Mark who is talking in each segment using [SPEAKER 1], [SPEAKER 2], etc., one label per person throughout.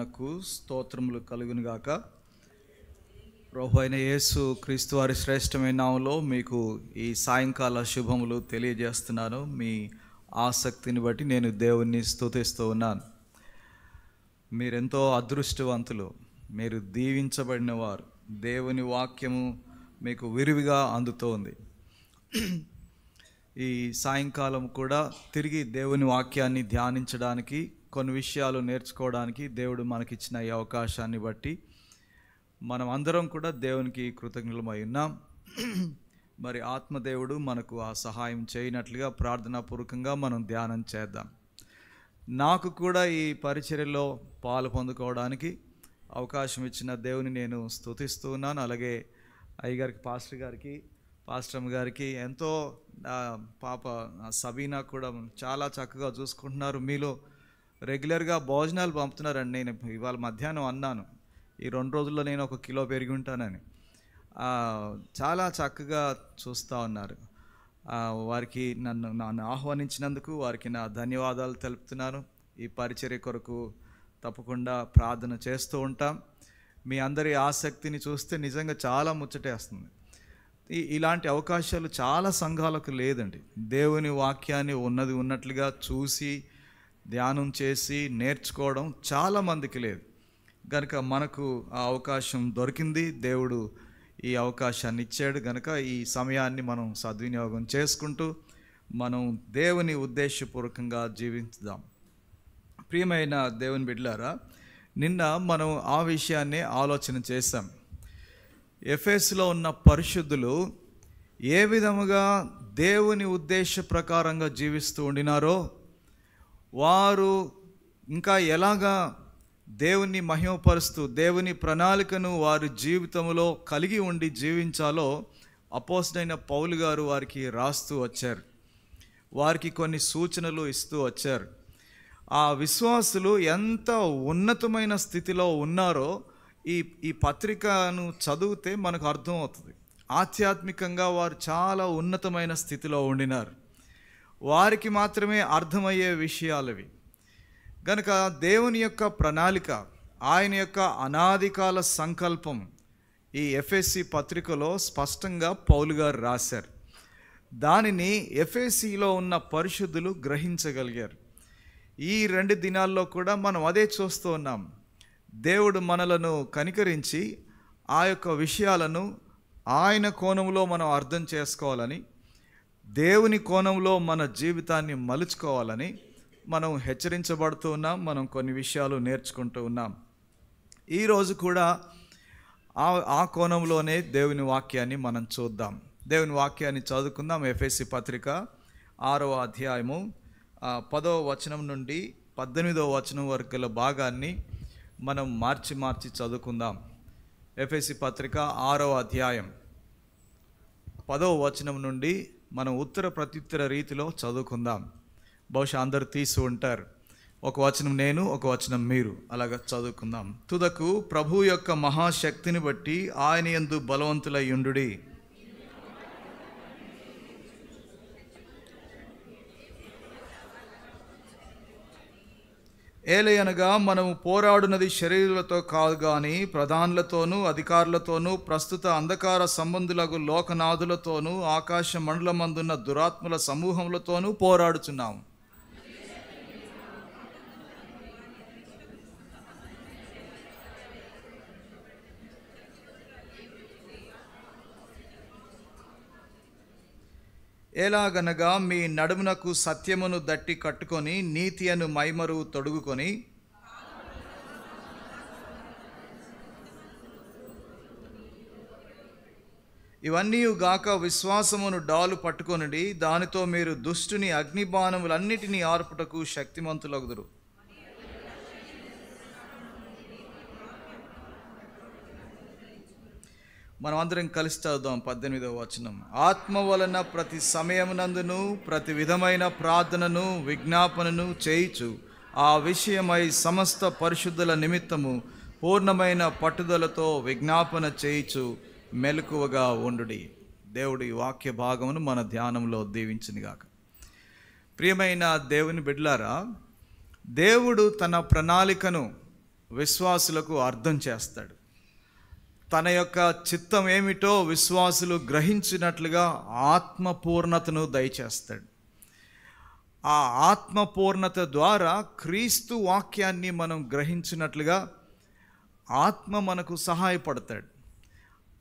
[SPEAKER 1] నామమునకు స్తోత్రములు కలుగును గాక. ప్రభు అయిన యేసు క్రీస్తు వారి శ్రేష్టమైన నామములో మీకు ఈ సాయంకాల శుభములు తెలియజేస్తున్నాను. మీ ఆసక్తిని బట్టి నేను దేవుణ్ణి స్తుతిస్తూ ఉన్నాను. మీరెంతో అదృష్టవంతులు, మీరు దీవించబడిన వారు. దేవుని వాక్యము మీకు విరివిగా అందుతోంది. ఈ సాయంకాలం కూడా తిరిగి దేవుని వాక్యాన్ని ధ్యానించడానికి, కొన్ని విషయాలు నేర్చుకోవడానికి దేవుడు మనకిచ్చిన ఈ అవకాశాన్ని బట్టి మనం అందరం కూడా దేవునికి కృతజ్ఞులమై ఉన్నాం. మరి ఆత్మదేవుడు మనకు ఆ సహాయం చేయనట్లుగా ప్రార్థనాపూర్వకంగా మనం ధ్యానం చేద్దాం. నాకు కూడా ఈ పరిచర్యలో పాలు పొందుకోవడానికి అవకాశం ఇచ్చిన దేవుని నేను స్తుతిస్తూ ఉన్నాను. అలాగే అయ్యగారికి, పాస్టర్ అమ్మ గారికి, ఎంతో పాప సబీనా కూడా చాలా చక్కగా చూసుకుంటున్నారు. మీలో రెగ్యులర్గా భోజనాలు పంపుతున్నారండి. నేను ఇవాళ మధ్యాహ్నం అన్నాను, ఈ 2 రోజుల్లో నేను 1 కిలో పెరిగి ఉంటానని. చాలా చక్కగా చూస్తూ ఉన్నారు. వారికి నన్ను ఆహ్వానించినందుకు వారికి నా ధన్యవాదాలు తెలుపుతున్నాను. ఈ పరిచర్య కొరకు తప్పకుండా ప్రార్థన చేస్తూ ఉంటాం. మీ అందరి ఆసక్తిని చూస్తే నిజంగా చాలా ముచ్చటేస్తుంది. ఇలాంటి అవకాశాలు చాలా సంఘాలకు లేదండి. దేవుని వాక్యాన్ని ఉన్నది ఉన్నట్లుగా చూసి ధ్యానం చేసి నేర్చుకోవడం చాలామందికి లేదు. కనుక మనకు ఆ అవకాశం దొరికింది. దేవుడు ఈ అవకాశాన్ని ఇచ్చాడు. కనుక ఈ సమయాన్ని మనం సద్వినియోగం చేసుకుంటూ మనం దేవుని ఉద్దేశపూర్వకంగా జీవించుదాం. ప్రియమైన దేవుని బిడ్డలారా, నిన్న మనం ఆ విషయాన్ని ఆలోచన చేశాం. ఎఫెసులో ఉన్న పరిశుద్ధులు ఏ విధముగా దేవుని ఉద్దేశ ప్రకారంగా జీవిస్తూ ఉండినారో, వారు ఇంకా ఎలాగా దేవుని మహిమపరుస్తూ దేవుని ప్రణాళికను వారి జీవితంలో కలిగి ఉండి జీవించాలో అపోస్తలుడైన పౌలు గారు వారికి రాస్తూ వచ్చారు. వారికి కొన్ని సూచనలు ఇస్తూ వచ్చారు. ఆ విశ్వాసులు ఎంత ఉన్నతమైన స్థితిలో ఉన్నారో ఈ పత్రికను చదివితే మనకు అర్థం అవుతుంది. ఆధ్యాత్మికంగా వారు చాలా ఉన్నతమైన స్థితిలో ఉండినారు. వారికి మాత్రమే అర్థమయ్యే విషయాలవి. కనుక దేవుని యొక్క ప్రణాళిక, ఆయన యొక్క అనాదికాల సంకల్పం ఈ ఎఫెసీ పత్రికలో స్పష్టంగా పౌలు గారు రాశారు. దానిని ఎఫెసీలో ఉన్న పరిశుద్ధులు గ్రహించగలిగారు. ఈ 2 దినాల్లో కూడా మనం అదే చూస్తూ ఉన్నాం. దేవుడు మనలను కనికరించి ఆ యొక్క విషయాలను ఆయన కోణంలో మనం అర్థం చేసుకోవాలని, దేవుని కోణంలో మన జీవితాన్ని మలుచుకోవాలని మనం హెచ్చరించబడుతూ ఉన్నాం. మనం కొన్ని విషయాలు నేర్చుకుంటూ ఉన్నాం. ఈరోజు కూడా ఆ కోణంలోనే దేవుని వాక్యాన్ని మనం చూద్దాం. దేవుని వాక్యాన్ని చదువుకుందాం. ఎఫెసీ పత్రిక 6వ అధ్యాయము 10వ వచనం నుండి 18వ వచనం వరకు గల భాగాన్ని మనం మార్చి చదువుకుందాం. ఎఫెసీ పత్రిక 6వ అధ్యాయం 10వ వచనం నుండి మనం ఉత్తర ప్రత్యుత్తర రీతిలో చదువుకుందాం. బహుశా అందరు తీసి ఉంటారు. ఒక వచనం నేను, ఒక వచనం మీరు, అలాగా చదువుకుందాం. తుదకు ప్రభు యొక్క మహాశక్తిని బట్టి ఆయన యందు బలవంతులై యుండుడి. ఏలయనగా మనము పోరాడునది శరీరులతో కాదు గాని ప్రధానులతోనూ అధికారులతోనూ ప్రస్తుత అంధకార సంబంధులకు లోకనాథులతోనూ ఆకాశ మండలమందున్న దురాత్మల సమూహములతోనూ పోరాడుచున్నాము. ఎలాగనగా మీ నడుమునకు సత్యమును దట్టి కట్టుకొని నీతి అను మైమరు తొడుగుకొని ఇవన్నీ గాక విశ్వాసమును డాలు పట్టుకొనుడి. దానితో మీరు దుష్టుని అగ్నిబాణములన్నిటినీ ఆర్పుటకు శక్తిమంతులగుదురు. మనం అందరం కలిసి చదువుదాం. 18వ వచనం. ఆత్మ వలన ప్రతి సమయమునందును ప్రతి విధమైన ప్రార్థనను విజ్ఞాపనను చేయుచు ఆ విషయమై సమస్త పరిశుద్ధుల నిమిత్తము పూర్ణమైన పట్టుదలతో విజ్ఞాపన చేయుచు మెలకువగా ఉండుడి. దేవుడి వాక్య భాగమును మన ధ్యానంలో దీవించునుగాక. ప్రియమైన దేవుని బిడ్డలారా, దేవుడు తన ప్రణాళికను విశ్వాసులకు అర్థం చేస్తాడు. తన యొక్క చిత్తం ఏమిటో విశ్వాసులు గ్రహించినట్లుగా ఆత్మపూర్ణతను దయచేస్తాడు. ఆ ఆత్మపూర్ణత ద్వారా క్రీస్తు వాక్యాన్ని మనం గ్రహించినట్లుగా ఆత్మ మనకు సహాయపడతాడు.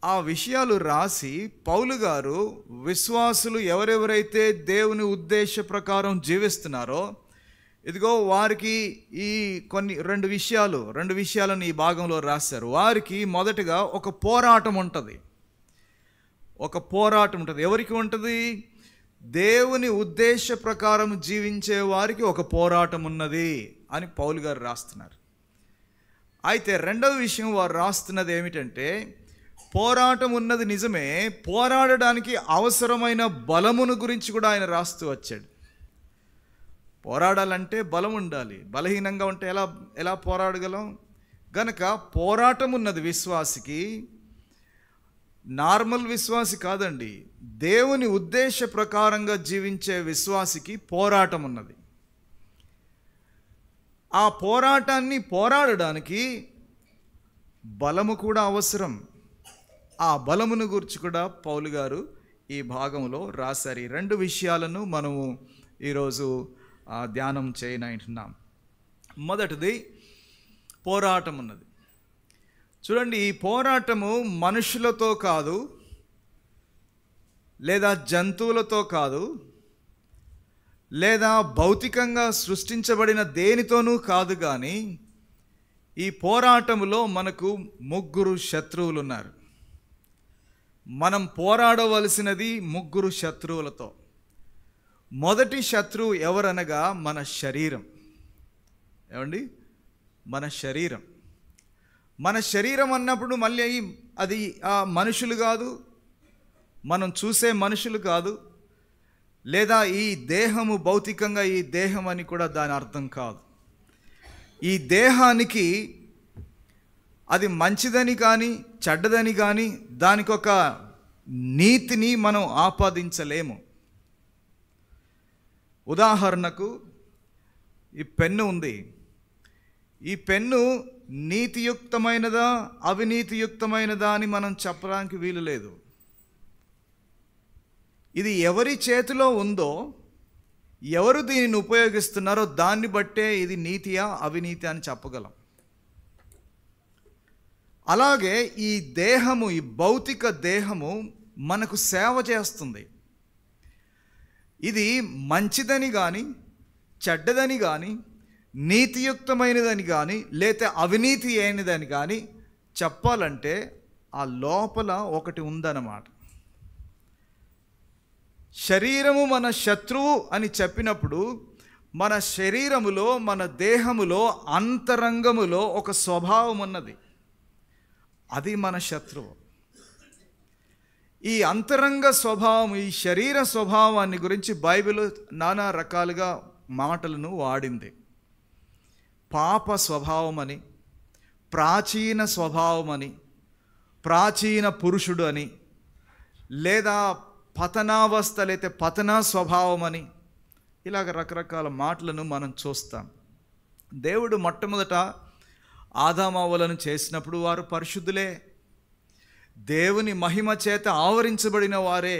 [SPEAKER 1] ఆ విషయాలు రాసి పౌలు గారు విశ్వాసులు ఎవరెవరైతే దేవుని ఉద్దేశ ప్రకారం జీవిస్తున్నారో, ఇదిగో వారికి ఈ రెండు విషయాలను ఈ భాగంలో రాశారు. వారికి మొదటగా ఒక పోరాటం ఉంటుంది. ఎవరికి ఉంటుంది? దేవుని ఉద్దేశ ప్రకారం జీవించే వారికి ఒక పోరాటం ఉన్నది అని పౌలు గారు రాస్తున్నారు. అయితే రెండవ విషయం వారు రాస్తున్నది ఏమిటంటే, పోరాటం ఉన్నది నిజమే, పోరాడడానికి అవసరమైన బలమును గురించి కూడా ఆయన రాస్తూ వచ్చాడు. పోరాడాలంటే బలం ఉండాలి. బలహీనంగా ఉంటే ఎలా పోరాడగలం? గనక పోరాటం ఉన్నది విశ్వాసికి. నార్మల్ విశ్వాసి కాదండి, దేవుని ఉద్దేశ ప్రకారంగా జీవించే విశ్వాసికి పోరాటం ఉన్నది. ఆ పోరాటాన్ని పోరాడడానికి బలము కూడా అవసరం. ఆ బలమును గురించి కూడా పౌలు గారు ఈ భాగంలో రాశారు. ఈ రెండు విషయాలను మనము ఈరోజు ధ్యానం చేయనంటున్నాం. మొదటిది పోరాటం ఉన్నది. చూడండి, ఈ పోరాటము మనుషులతో కాదు, లేదా జంతువులతో కాదు, లేదా భౌతికంగా సృష్టించబడిన దేనితోనూ కాదు. కానీ ఈ పోరాటములో మనకు 3 శత్రువులు ఉన్నారు. మనం పోరాడవలసినది 3 శత్రువులతో. మొదటి శత్రువు ఎవరనగా మన శరీరం. ఏమండి? మన శరీరం. మన శరీరం అన్నప్పుడు మళ్ళీ అది మనుషులు కాదు, మనం చూసే మనుషులు కాదు, లేదా ఈ దేహము భౌతికంగా ఈ దేహం అని కూడా దాని అర్థం కాదు. ఈ దేహానికి అది మంచిదని కానీ చెడ్డదని కానీ దానికి ఒక నీతిని మనం ఆపాదించలేము. ఉదాహరణకు ఈ పెన్ను ఉంది. ఈ పెన్ను నీతియుక్తమైనదా అవినీతియుక్తమైనదా అని మనం చెప్పడానికి వీలు లేదు. ఇది ఎవరి చేతిలో ఉందో, ఎవరు దీనిని ఉపయోగిస్తున్నారో దాన్ని బట్టే ఇది నీతియా అవినీతి అని చెప్పగలం. అలాగే ఈ దేహము, ఈ భౌతిక దేహము మనకు సేవ చేస్తుంది. ఇది మంచిదని కానీ చెడ్డదని కానీ నీతియుక్తమైనదని కానీ లేతే అవినీతి అయినదని కానీ చెప్పాలంటే ఆ లోపల ఒకటి ఉందన్నమాట. శరీరము మన శత్రువు అని చెప్పినప్పుడు మన శరీరములో, మన దేహములో, అంతరంగములో ఒక స్వభావం ఉన్నది. అది మన శత్రువు. ఈ అంతరంగ స్వభావం, ఈ శరీర స్వభావాన్ని గురించి బైబిల్ నానా రకాలుగా మాటలను వాడింది. పాప స్వభావం అని, ప్రాచీన స్వభావం అని, ప్రాచీన పురుషుడు అని, లేదా పతనావస్థ లేతే పతన స్వభావం అని, ఇలాగ రకరకాల మాటలను మనం చూస్తాం. దేవుడు మొట్టమొదట ఆదామవ్వలను చేసినప్పుడు వారు పరిశుద్ధులే, దేవుని మహిమ చేత ఆవరించబడిన వారే.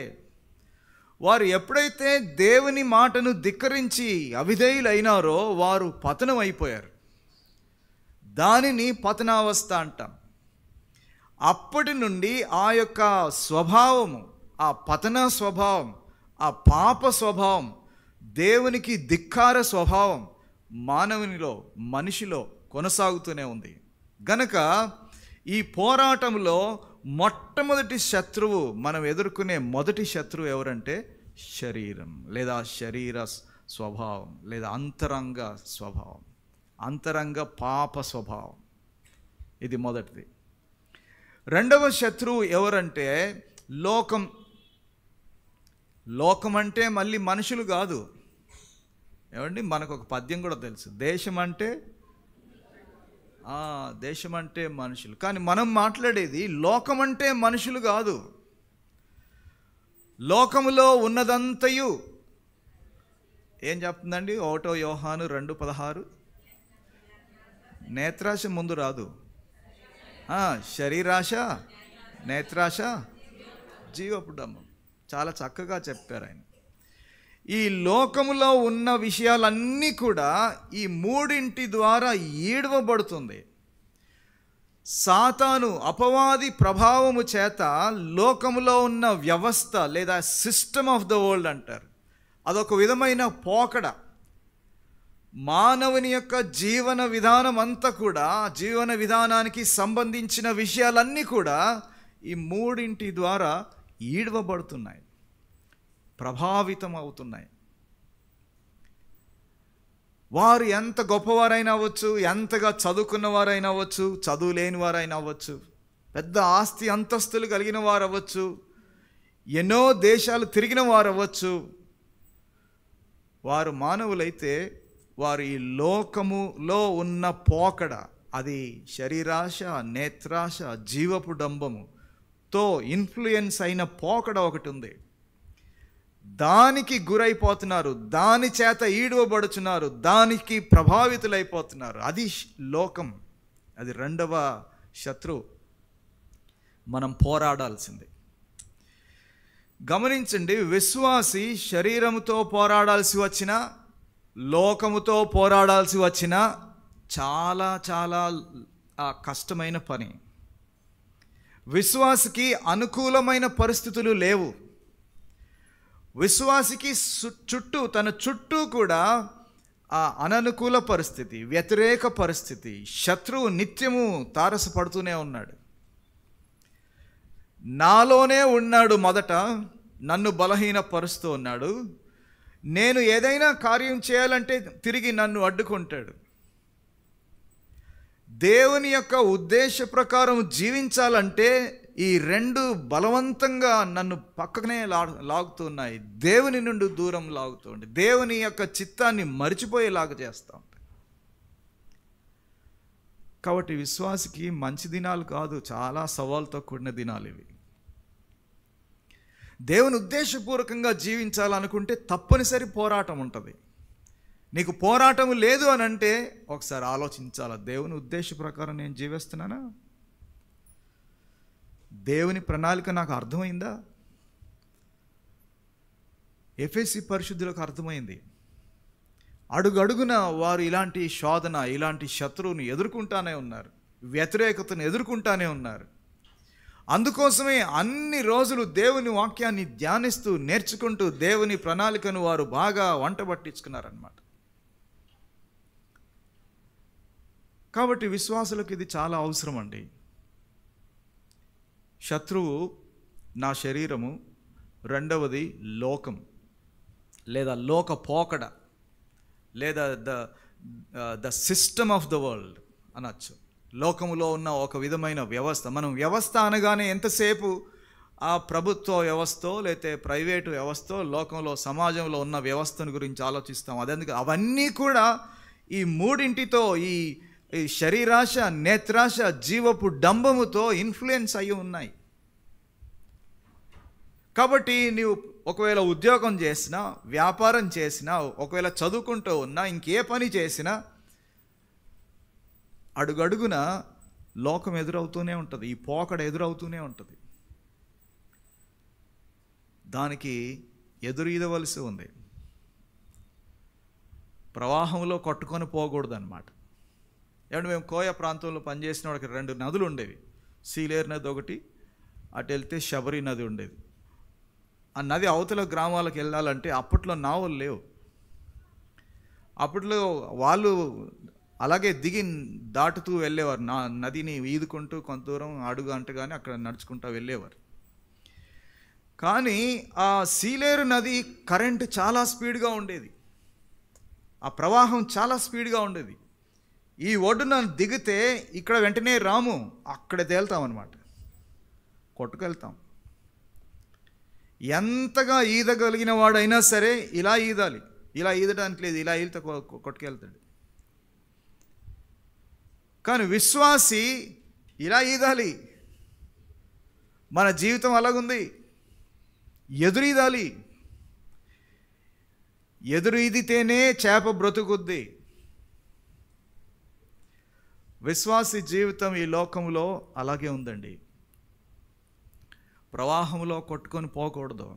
[SPEAKER 1] వారు ఎప్పుడైతే దేవుని మాటను ధిక్కరించి అవిధేయులైనారో వారు పతనం అయిపోయారు. దానిని పతనావస్థ అంటాం. అప్పటి నుండి ఆ యొక్క స్వభావము, ఆ పతన స్వభావం, ఆ పాప స్వభావం, దేవునికి ధిక్కార స్వభావం మానవునిలో, మనిషిలో కొనసాగుతూనే ఉంది. గనక ఈ పోరాటంలో మొట్టమొదటి శత్రువు, మనం ఎదుర్కొనే మొదటి శత్రువు ఎవరంటే శరీరం, లేదా శరీర స్వభావం, లేదా అంతరంగ స్వభావం, అంతరంగ పాప స్వభావం. ఇది మొదటిది. రెండవ శత్రువు ఎవరంటే లోకం. లోకం అంటే మళ్ళీ మనుషులు కాదు. ఏమండి, మనకు ఒక పద్యం కూడా తెలుసు, దేశం అంటే మనుషులు. కానీ మనం మాట్లాడేది లోకం అంటే మనుషులు కాదు. లోకములో ఉన్నదంతయు ఏం చెప్తుందండి? 1 యోహాను 2:16, నేత్రాశ ముందు రాదు. శరీరాశ, నేత్రాశ, జీవపు డంబం. చాలా చక్కగా చెప్పారు ఆయన. ఈ లోకములో ఉన్న విషయాలన్నీ కూడా ఈ మూడింటి ద్వారా ఈడవబడుతుంది. సాతాను అపవాది ప్రభావము చేత లోకములో ఉన్న వ్యవస్థ లేదా సిస్టమ్ ఆఫ్ ద వరల్డ్ అంటారు, అదొక విధమైన పోకడ. మానవుని యొక్క జీవన విధానం అంతా కూడా, జీవన విధానానికి సంబంధించిన విషయాలన్నీ కూడా ఈ మూడింటి ద్వారా ఈడవబడుతున్నాయి, ప్రభావితం అవుతున్నాయి. వారు ఎంత గొప్పవారైనా అవ్వచ్చు, ఎంతగా చదువుకున్న వారైనా అవ్వచ్చు, చదువు లేని వారైనా అవ్వచ్చు, పెద్ద ఆస్తి అంతస్తులు కలిగిన వారు అవ్వచ్చు, ఎన్నో దేశాలు తిరిగిన వారు అవ్వచ్చు. వారు మానవులైతే వారు ఈ లోకములో ఉన్న పోకడ, అది శరీరాశ, నేత్రాశ, జీవపు డంబముతో ఇన్ఫ్లుయెన్స్ అయిన పోకడ ఒకటి ఉంది. దానికి గురైపోతున్నారు, దాని చేత ఈడవబడుచున్నారు, దానికి ప్రభావితులైపోతున్నారు. అది లోకం, అది రెండవ శత్రువు. మనం పోరాడాల్సింది. గమనించండి, విశ్వాసి శరీరముతో పోరాడాల్సి వచ్చినా, లోకముతో పోరాడాల్సి వచ్చినా చాలా చాలా కష్టమైన పని. విశ్వాసికి అనుకూలమైన పరిస్థితులు లేవు. విశ్వాసికి తన చుట్టూ కూడా ఆ అననుకూల పరిస్థితి, వ్యతిరేక పరిస్థితి, శత్రువు నిత్యము తారసపడుతూనే ఉన్నాడు. నాలోనే ఉన్నాడు, మొదట నన్ను బలహీనపరుస్తూ ఉన్నాడు. నేను ఏదైనా కార్యం చేయాలంటే తిరిగి నన్ను అడ్డుకుంటాడు. దేవుని యొక్క ఉద్దేశ ప్రకారం జీవించాలంటే ఈ రెండు బలవంతంగా నన్ను పక్కనే లాగుతున్నాయి, దేవుని నుండి దూరం లాగుతుంది, దేవుని యొక్క చిత్తాన్ని మరిచిపోయేలాగా చేస్తూ ఉంటాయి. కాబట్టి విశ్వాసికి మంచి దినాలు కాదు, చాలా సవాల్తో కూడిన దినాలు ఇవి. దేవుని ఉద్దేశపూర్వకంగా జీవించాలనుకుంటే తప్పనిసరి పోరాటం ఉంటుంది. నీకు పోరాటం లేదు అని అంటే ఒకసారి ఆలోచించాలి, దేవుని ఉద్దేశ ప్రకారం నేను జీవిస్తున్నానా? దేవుని ప్రణాళిక నాకు అర్థమైందా? ఎఫెసీ పరిశుద్ధులకు అర్థమైంది. అడుగడుగున వారు ఇలాంటి శోధన, ఇలాంటి శత్రువుని ఎదుర్కొంటానే ఉన్నారు, వ్యతిరేకతను ఎదుర్కొంటానే ఉన్నారు. అందుకోసమే అన్ని రోజులు దేవుని వాక్యాన్ని ధ్యానిస్తూ నేర్చుకుంటూ దేవుని ప్రణాళికను వారు బాగా వంట పట్టించుకున్నారన్నమాట. కాబట్టి విశ్వాసులకు ఇది చాలా అవసరం అండి. శత్రువు నా శరీరము, రెండవది లోకం లేదా లోక పోకడ లేదా the system of the world అనొచ్చు. లోకములో ఉన్న ఒక విధమైన వ్యవస్థ. మనం వ్యవస్థ అనగానే ఎంతసేపు ఆ ప్రభుత్వ వ్యవస్థో లేకపోతే ప్రైవేటు వ్యవస్థో, లోకంలో సమాజంలో ఉన్న వ్యవస్థను గురించి ఆలోచిస్తాం. అదెందుకు, అవన్నీ కూడా ఈ మూడింటితో, ఈ శరీరాశ, నేత్రాశ, జీవపు డంబముతో ఇన్ఫ్లుయెన్స్ అయ్యి ఉన్నాయి. కాబట్టి నీవు ఒకవేళ ఉద్యోగం చేసినా, వ్యాపారం చేసినా, ఒకవేళ చదువుకుంటూ ఉన్నా, ఇంకే పని చేసినా అడుగడుగున లోకం ఎదురవుతూనే ఉంటుంది, ఈ పోకడ ఎదురవుతూనే ఉంటుంది. దానికి ఎదురీదవలసి ఉంది. ప్రవాహంలో కొట్టుకొని పోకూడదు అన్నమాట. ఏమంటే మేము కోయ ప్రాంతంలో పనిచేసిన వాడికి 2 నదులు ఉండేవి. సీలేరు నది ఒకటి, అటు వెళ్తే శబరి నది ఉండేది. ఆ నది అవతల గ్రామాలకు వెళ్ళాలంటే అప్పట్లో నావలు లేవు. అప్పట్లో వాళ్ళు అలాగే దిగి దాటుతూ వెళ్ళేవారు, నదిని ఈదుకుంటూ కొంత దూరం అడుగు అంటగానే అక్కడ నడుచుకుంటూ వెళ్ళేవారు. కానీ ఆ సీలేరు నది కరెంటు చాలా స్పీడ్గా ఉండేది, ఆ ప్రవాహం చాలా స్పీడ్గా ఉండేది. ఈ ఒడ్డున దిగితే ఇక్కడ వెంటనే రాము, అక్కడ తేలుతామన్నమాట, కొట్టుకెళ్తాం. ఎంతగా ఈదగలిగిన వాడైనా సరే ఇలా ఈదాలి, ఇలా ఈదడానికి లేదు, ఇలా ఈదితే కొట్టుకెళ్తాడు. కానీ విశ్వాసి ఇలా ఈదాలి. మన జీవితం అలాగుంది, ఎదురు ఈదాలి. ఎదురు ఈదితేనే చేప బ్రతుకుద్ది. విశ్వాసి జీవితం ఈ లోకంలో అలాగే ఉందండి. ప్రవాహంలో కొట్టుకొని పోకూడదు.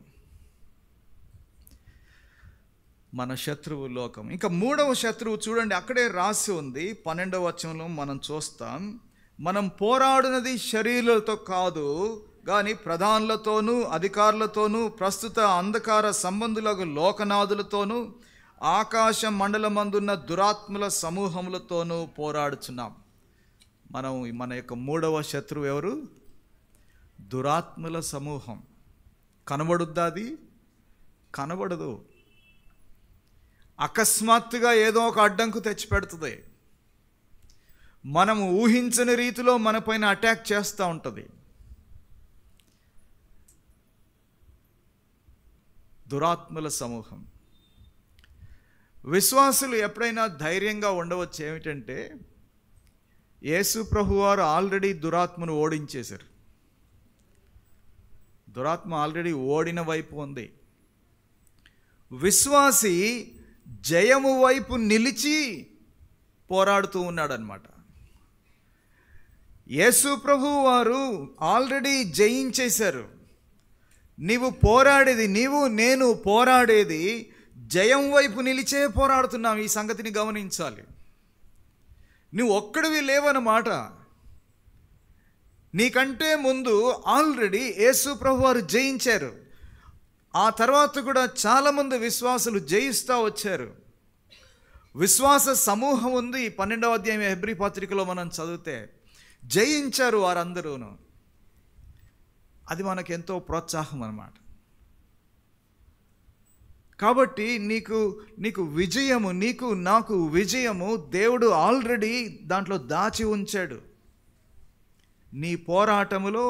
[SPEAKER 1] మన శత్రువు లోకం. ఇంకా మూడవ శత్రువు చూడండి, అక్కడే రాసి ఉంది 12వ వచనంలో మనం చూస్తాం. మనం పోరాడునది శరీరులతో కాదు కానీ ప్రధానులతోనూ అధికారులతోనూ ప్రస్తుత అంధకార సంబంధులకు లోకనాథులతోనూ ఆకాశ మండలమందున్న దురాత్మల సమూహములతోనూ పోరాడుచున్నాం. మన యొక్క మూడవ శత్రువు ఎవరు? దురాత్మల సమూహం. కనబడుద్దా? అది కనబడదు. అకస్మాత్తుగా ఏదో ఒక అడ్డంకు తెచ్చిపెడుతుంది. మనము ఊహించని రీతిలో మన పైన అటాక్ చేస్తూ ఉంటుంది. దురాత్మల సమూహం. విశ్వాసులు ఎప్పుడైనా ధైర్యంగా ఉండవచ్చు ఏమిటంటే, యేసు ప్రభువారు ఆల్రెడీ దురాత్మను ఓడించేశారు. దురాత్మ ఆల్రెడీ ఓడిన వైపు ఉంది. విశ్వాసి జయము వైపు నిలిచి పోరాడుతూ ఉన్నాడనమాట. యేసు ప్రభువు వారు ఆల్రెడీ జయించేశారు. నేను పోరాడేది జయం వైపు నిలిచే పోరాడుతున్నాం. ఈ సంగతిని గమనించాలి. నువ్వు ఒక్కడివి లేవన్నమాట. నీకంటే ముందు ఆల్రెడీ యేసు ప్రభువారు జయించారు. ఆ తర్వాత కూడా చాలామంది విశ్వాసులు జయిస్తూ వచ్చారు. విశ్వాస సమూహం ఉంది. 12వ అధ్యాయం హెబ్రీ పత్రికలో మనం చదివితే జయించారు వారందరూను. అది మనకెంతో ప్రోత్సాహం అన్నమాట. కాబట్టి నీకు విజయము, నాకు విజయము దేవుడు ఆల్రెడీ దాంట్లో దాచి ఉంచాడు. నీ పోరాటములో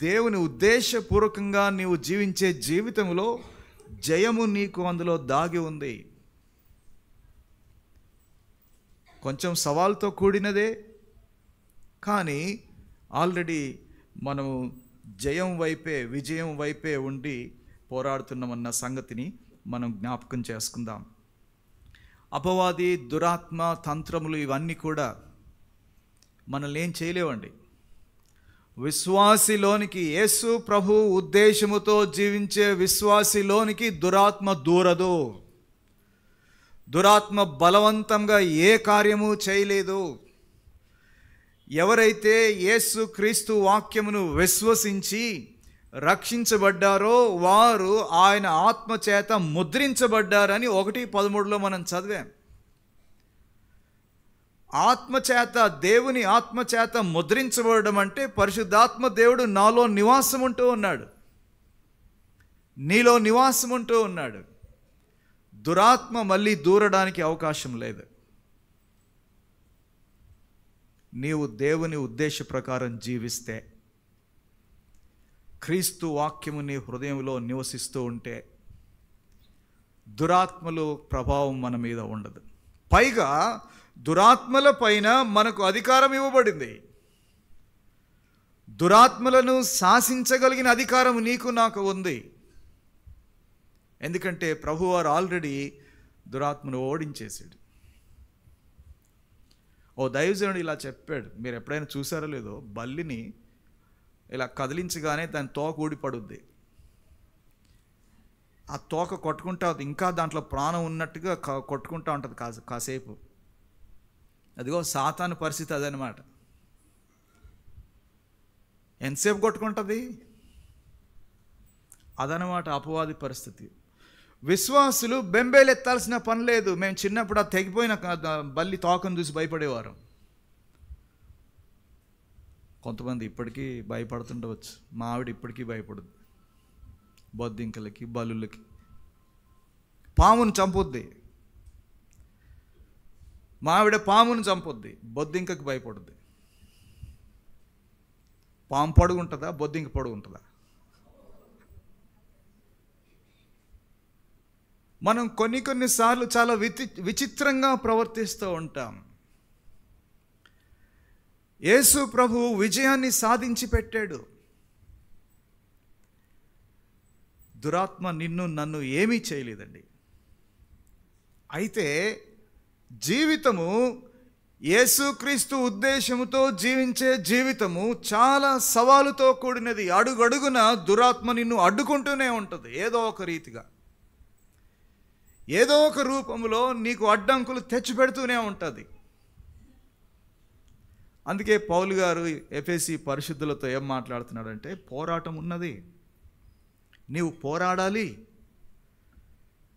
[SPEAKER 1] దేవుని ఉద్దేశపూర్వకంగా నీవు జీవించే జీవితంలో జయము నీకు అందులో దాగి ఉంది. కొంచెం సవాల్తో కూడినదే, కానీ ఆల్రెడీ మనము విజయం వైపే ఉండి పోరాడుతున్నామన్న సంగతిని మనం జ్ఞాపకం చేసుకుందాం. అపవాది, దురాత్మ, తంత్రములు ఇవన్నీ కూడా మనల్ని ఏం చేయలేవండి. విశ్వాసిలోనికి, యేసు ప్రభు ఉద్దేశముతో జీవించే విశ్వాసిలోనికి దురాత్మ దూరదు. దురాత్మ బలవంతంగా ఏ కార్యము చేయలేదు. ఎవరైతే యేసు క్రీస్తు వాక్యమును విశ్వసించి రక్షించబడ్డారో వారు ఆయన ఆత్మచేత ముద్రించబడ్డారని 1:13 మనం చదివాం. ఆత్మచేత, దేవుని ఆత్మచేత ముద్రించబడడం అంటే పరిశుద్ధాత్మ దేవుడు నాలో నివాసం ఉంటూ ఉన్నాడు, నీలో నివాసం ఉంటూ ఉన్నాడు. దురాత్మ మళ్ళీ దూరడానికి అవకాశం లేదు. నీవు దేవుని ఉద్దేశ ప్రకారం జీవిస్తే, క్రీస్తు వాక్యము నీ హృదయంలో నివసిస్తూ ఉంటే దురాత్మలు ప్రభావం మన మీద ఉండదు. పైగా దురాత్మల పైన మనకు అధికారం ఇవ్వబడింది. దురాత్మలను శాసించగలిగిన అధికారం నీకు నాకు ఉంది. ఎందుకంటే ప్రభువారు ఆల్రెడీ దురాత్మను ఓడించేశాడు. ఓ దైవజనుడు ఇలా చెప్పాడు, మీరు ఎప్పుడైనా చూసారో లేదో, బల్లిని ఇలా కదిలించగానే దాని తోక ఊడిపడుద్ది. ఆ తోక కొట్టుకుంటా, ఇంకా దాంట్లో ప్రాణం ఉన్నట్టుగా కొట్టుకుంటా ఉంటుంది కాసేపు. అదిగో సాతాను పరిస్థితి అదనమాట. ఎంతసేపు కొట్టుకుంటుంది? అదనమాట అపవాది పరిస్థితి. విశ్వాసులు బెంబేలు ఎత్తాల్సిన పని లేదు. మేము చిన్నప్పుడు ఆ తెగిపోయిన బల్లి తోకను చూసి భయపడేవారు. కొంతమంది ఇప్పటికీ భయపడుతుండవచ్చు. మా ఆవిడ ఇప్పటికీ భయపడుద్ది. బొద్దింకలకి, బలులకి. పామును చంపుద్ది. మా ఆవిడ పామును చంపుద్ది, బొద్దింకకి భయపడుద్ది. పాము పొడుగుంటుందా, బొద్దింక పొడుగుంటుందా? మనం కొన్నిసార్లు చాలా విచిత్రంగా ప్రవర్తిస్తూ ఉంటాం. యేసు ప్రభు విజయాన్ని సాధించి పెట్టాడు. దురాత్మ నిన్ను నన్ను ఏమీ చేయలేదండి. అయితే జీవితము యేసుక్రీస్తు ఉద్దేశముతో జీవించే జీవితము చాలా సవాలుతో కూడినది. అడుగడుగున దురాత్మ నిన్ను అడ్డుకుంటూనే ఉంటుంది. ఏదో ఒక రీతిగా, ఏదో ఒక రూపంలో నీకు అడ్డంకులు తెచ్చిపెడుతూనే ఉంటుంది. అందుకే పౌలు గారు ఎఫెసీ పరిశుద్ధులతో ఏం మాట్లాడుతున్నాడంటే, పోరాటం ఉన్నది, నీవు పోరాడాలి,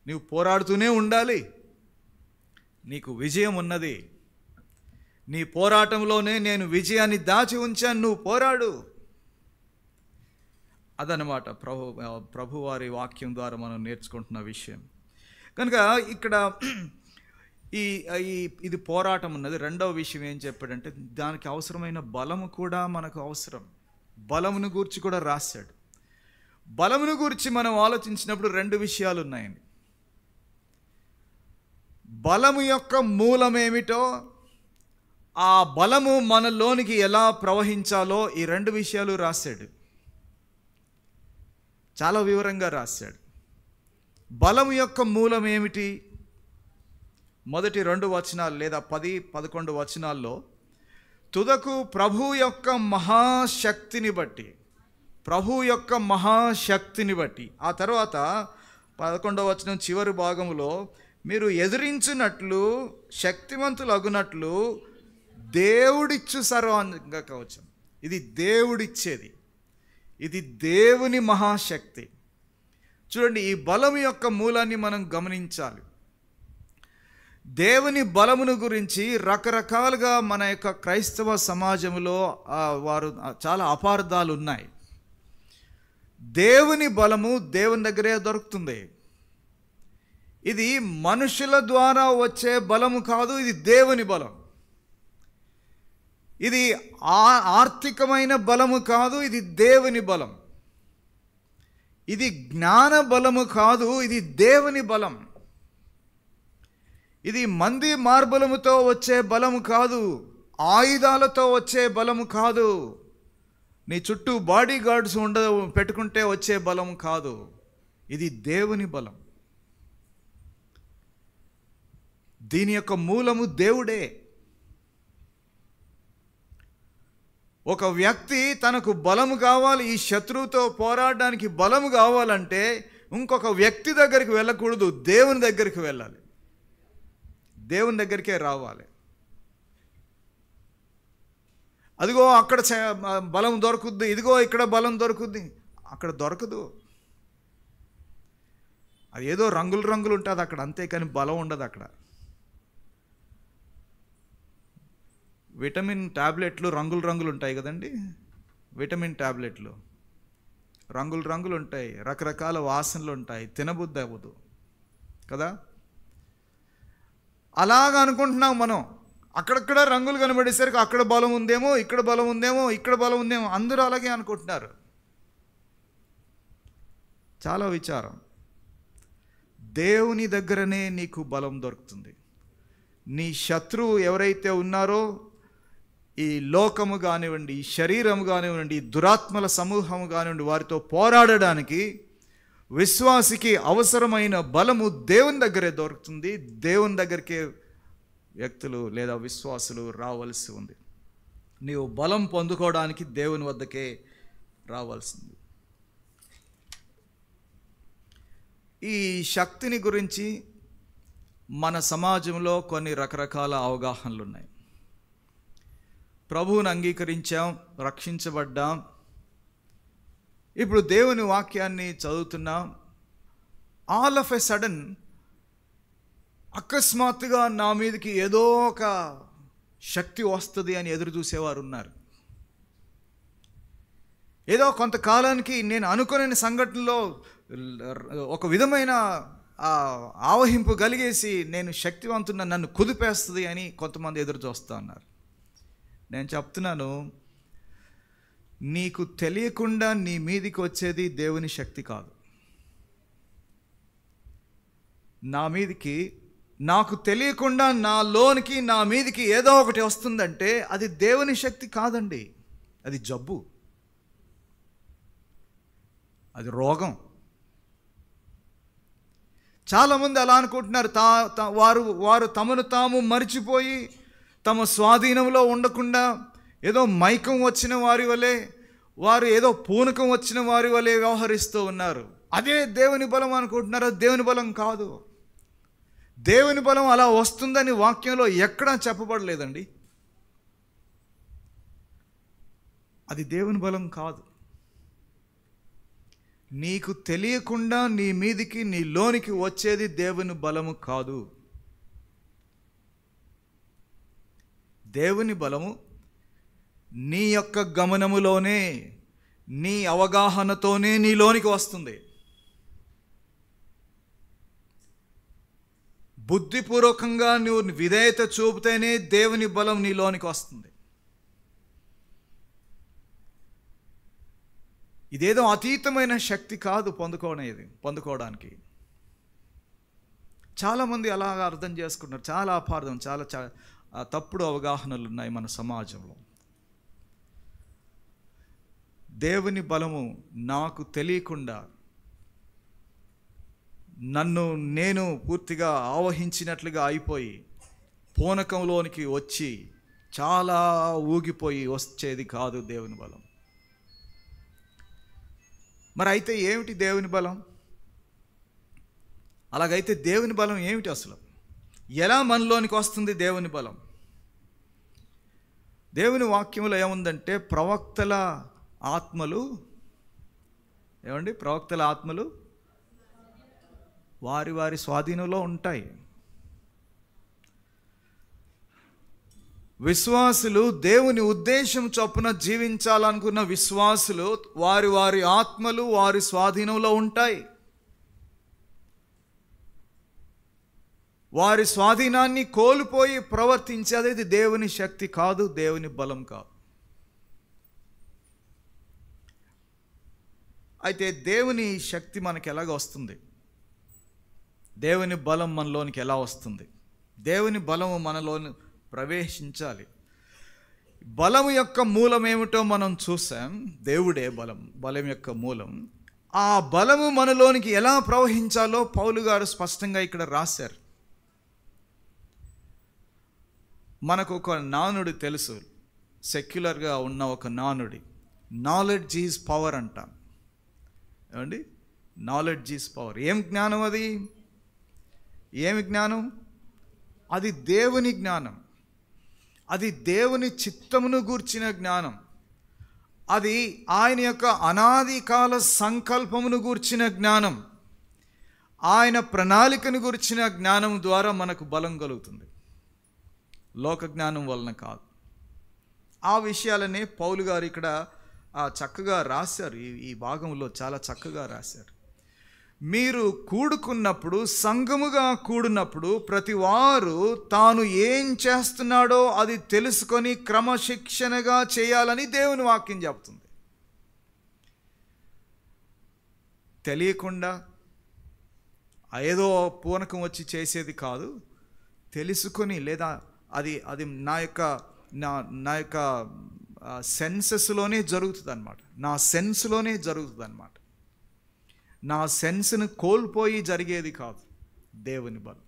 [SPEAKER 1] నీవు పోరాడుతూనే ఉండాలి, నీకు విజయం ఉన్నది, నీ పోరాటంలోనే నేను విజయాన్ని దాచి ఉంచాను, నువ్వు పోరాడు. అదనమాట ప్రభువారి వాక్యం ద్వారా మనం నేర్చుకుంటున్న విషయం. కనుక ఇక్కడ ఇది పోరాటం ఉన్నది. రెండవ విషయం ఏం చెప్పాడంటే, దానికి అవసరమైన బలము కూడా మనకు అవసరం. బలమును గూర్చి కూడా రాశాడు. బలమును గురించి మనం ఆలోచించినప్పుడు రెండు విషయాలు ఉన్నాయండి. బలము యొక్క మూలమేమిటో, ఆ బలము మనలోనికి ఎలా ప్రవహించాలో, ఈ రెండు విషయాలు రాశాడు. చాలా వివరంగా రాశాడు. బలము యొక్క మూలం ఏమిటి? మొదటి 2 వచనాలు లేదా 10-11 వచనాల్లో తుదకు ప్రభు యొక్క మహాశక్తిని బట్టి, ప్రభు యొక్క మహాశక్తిని బట్టి, ఆ తర్వాత 11వ వచనం చివరి భాగంలో మీరు ఎదిరించినట్లు శక్తివంతులు అగునట్లు దేవుడిచ్చు సర్వాంగ కవచం. ఇది దేవుడిచ్చేది, ఇది దేవుని మహాశక్తి. చూడండి, ఈ బలం యొక్క మూలాన్ని మనం గమనించాలి. దేవుని బలమును గురించి రకరకాలుగా మన యొక్క క్రైస్తవ సమాజంలో వారు చాలా అపార్థాలు ఉన్నాయి. దేవుని బలము దేవుని దగ్గరే దొరుకుతుంది. ఇది మనుషుల ద్వారా వచ్చే బలము కాదు, ఇది దేవుని బలం. ఇది ఆర్థికమైన బలము కాదు, ఇది దేవుని బలం. ఇది జ్ఞాన బలము కాదు, ఇది దేవుని బలం. ఇది మంది మార్బలముతో వచ్చే బలము కాదు, ఆయుధాలతో వచ్చే బలము కాదు, నీ చుట్టూ బాడీ గార్డ్స్ పెట్టుకుంటే వచ్చే బలం కాదు. ఇది దేవుని బలం. దీని యొక్క మూలము దేవుడే. ఒక వ్యక్తి తనకు బలము కావాలి, ఈ శత్రువుతో పోరాడడానికి బలము కావాలంటే ఇంకొక వ్యక్తి దగ్గరికి వెళ్ళకూడదు, దేవుని దగ్గరికి వెళ్ళాలి, దేవుని దగ్గరికే రావాలి. అదిగో అక్కడ బలం దొరుకుద్ది, ఇదిగో ఇక్కడ బలం దొరుకుద్ది, అక్కడ దొరకదు. అది ఏదో రంగులు రంగులు ఉంటుంది అక్కడ, అంతేకాని బలం ఉండదు అక్కడ. విటమిన్ ట్యాబ్లెట్లు రంగులు రంగులు ఉంటాయి కదండి. విటమిన్ ట్యాబ్లెట్లు రంగులు రంగులు ఉంటాయి, రకరకాల వాసనలు ఉంటాయి, తినబుద్ధి అవ్వదు కదా. అలాగ అనుకుంటున్నాం మనం. అక్కడక్కడ రంగులు కనబడేసరికి అక్కడ బలం ఉందేమో, ఇక్కడ బలం ఉందేమో, ఇక్కడ బలం ఉందేమో, అందరూ అలాగే అనుకుంటున్నారు. చాలా విచారం. దేవుని దగ్గరనే నీకు బలం దొరుకుతుంది. నీ శత్రువు ఎవరైతే ఉన్నారో, ఈ లోకము కానివ్వండి, ఈ శరీరము కానివ్వండి, ఈ దురాత్మల సమూహము కానివ్వండి, వారితో పోరాడడానికి విశ్వాసికి అవసరమైన బలము దేవుని దగ్గరే దొరుకుతుంది. దేవుని దగ్గరికే వ్యక్తులు లేదా విశ్వాసులు రావాల్సి ఉంది. నీవు బలం పొందుకోవడానికి దేవుని వద్దకే రావాల్సింది. ఈ శక్తిని గురించి మన సమాజంలో కొన్ని రకరకాల అవగాహనలు ఉన్నాయి. ప్రభువుని అంగీకరించాం, రక్షించబడ్డాం, ఇప్పుడు దేవుని వాక్యాన్ని చదువుతున్నాం. ఆల్ ఆఫ్ ఎ సడన్ అకస్మాత్తుగా నా మీదకి ఏదో ఒక శక్తి వస్తుంది అని ఎదురు చూసేవారు ఉన్నారు. ఏదో కొంతకాలానికి నేను అనుకునే సంఘటనలో ఒక విధమైన ఆవహింపు కలిగేసి నేను శక్తివంతున్న, నన్ను కుదిపేస్తుంది అని కొంతమంది ఎదురు చూస్తూ ఉన్నారు. నేను చెప్తున్నాను, నీకు తెలియకుండా నీ మీదికి వచ్చేది దేవుని శక్తి కాదు. నా మీదికి, నాకు తెలియకుండా నా లోనికి, నా మీదికి ఏదో ఒకటి వస్తుందంటే అది దేవుని శక్తి కాదండి, అది జబ్బు, అది రోగం. చాలామంది అలా అనుకుంటున్నారు. వారు తమను తాము మరిచిపోయి తమ స్వాధీనంలో ఉండకుండా ఏదో మైకం వచ్చిన వారి వలె, వారు ఏదో పూనకం వచ్చిన వారి వలె వ్యవహరిస్తూ ఉన్నారు. అదే దేవుని బలం అనుకుంటున్నారు. అది దేవుని బలం కాదు. దేవుని బలం అలా వస్తుందని వాక్యంలో ఎక్కడా చెప్పబడలేదండి. అది దేవుని బలం కాదు. నీకు తెలియకుండా నీ మీదికి, నీ లోనికి వచ్చేది దేవుని బలము కాదు. దేవుని బలము నీ యొక్క గమనములోనే, నీ అవగాహనతోనే నీలోనికి వస్తుంది. బుద్ధిపూర్వకంగా నువ్వు విధేయత చూపితేనే దేవుని బలం నీలోనికి వస్తుంది. ఇదేదో అతీతమైన శక్తి కాదు పొందుకోవడానికి. చాలామంది అలాగా అర్థం చేసుకుంటున్నారు. చాలా అపార్థం, చాలా తప్పుడు అవగాహనలు ఉన్నాయి మన సమాజంలో. దేవుని బలము నాకు తెలియకుండా నన్ను నేను పూర్తిగా ఆవహించినట్లుగా అయిపోయి పూనకంలోనికి వచ్చి చాలా ఊగిపోయి వచ్చేది కాదు దేవుని బలం. మరి అయితే ఏమిటి దేవుని బలం? అలాగైతే దేవుని బలం ఏమిటి అసలు? ఎలా మనలోనికి వస్తుంది దేవుని బలం? దేవుని వాక్యంలో ఏముందంటే, ప్రవక్తల ఆత్మలు వారి వారి స్వాధీనంలో ఉంటాయి. విశ్వాసులు, దేవుని ఉద్దేశం చొప్పున జీవించాలనుకున్న విశ్వాసులు, వారి వారి ఆత్మలు వారి స్వాధీనంలో ఉంటాయి. వారి స్వాధీనాన్ని కోల్పోయి ప్రవర్తించేది దేవుని శక్తి కాదు, దేవుని బలం కాదు. అయితే దేవుని శక్తి మనకి ఎలాగ వస్తుంది? దేవుని బలం మనలోనికి ఎలా వస్తుంది? దేవుని బలము మనలోని ప్రవేశించాలి. బలం యొక్క మూలం ఏమిటో మనం చూసాం. దేవుడే బలం యొక్క మూలం. ఆ బలము మనలోనికి ఎలా ప్రవహించాలో పౌలు గారు స్పష్టంగా ఇక్కడ రాశారు. మనకు ఒక నానుడి తెలుసు, సెక్యులర్గా ఉన్న ఒక నానుడి, నాలెడ్జ్ ఈజ్ పవర్ అంటాం. ఏమండి? Knowledge is power. ఏం జ్ఞానం అది? ఏమి జ్ఞానం? అది దేవుని జ్ఞానం. అది దేవుని చిత్తమును గూర్చిన జ్ఞానం. అది ఆయన యొక్క అనాది కాల సంకల్పమును గూర్చిన జ్ఞానం. ఆయన ప్రణాళికను గూర్చిన జ్ఞానం ద్వారా మనకు బలం కలుగుతుంది, లోక జ్ఞానం వలన కాదు. ఆ విషయాలనే పౌలు గారు ఇక్కడ చక్కగా రాశారు. ఈ భాగంలో చాలా చక్కగా రాశారు. మీరు కూడుకున్నప్పుడు, సంఘముగా కూడినప్పుడు, ప్రతి వారు తాను ఏం చేస్తున్నాడో అది తెలుసుకొని క్రమశిక్షణగా చేయాలని దేవుని వాక్యం చెప్తుంది. తెలియకుండా ఏదో పూనకం వచ్చి చేసేది కాదు. తెలుసుకొని, లేదా అది నా యొక్క సెన్సెస్లోనే జరుగుతుంది అన్నమాట. నా సెన్స్లోనే జరుగుతుంది అన్నమాట. నా సెన్స్ను కోల్పోయి జరిగేది కాదు దేవుని బలం.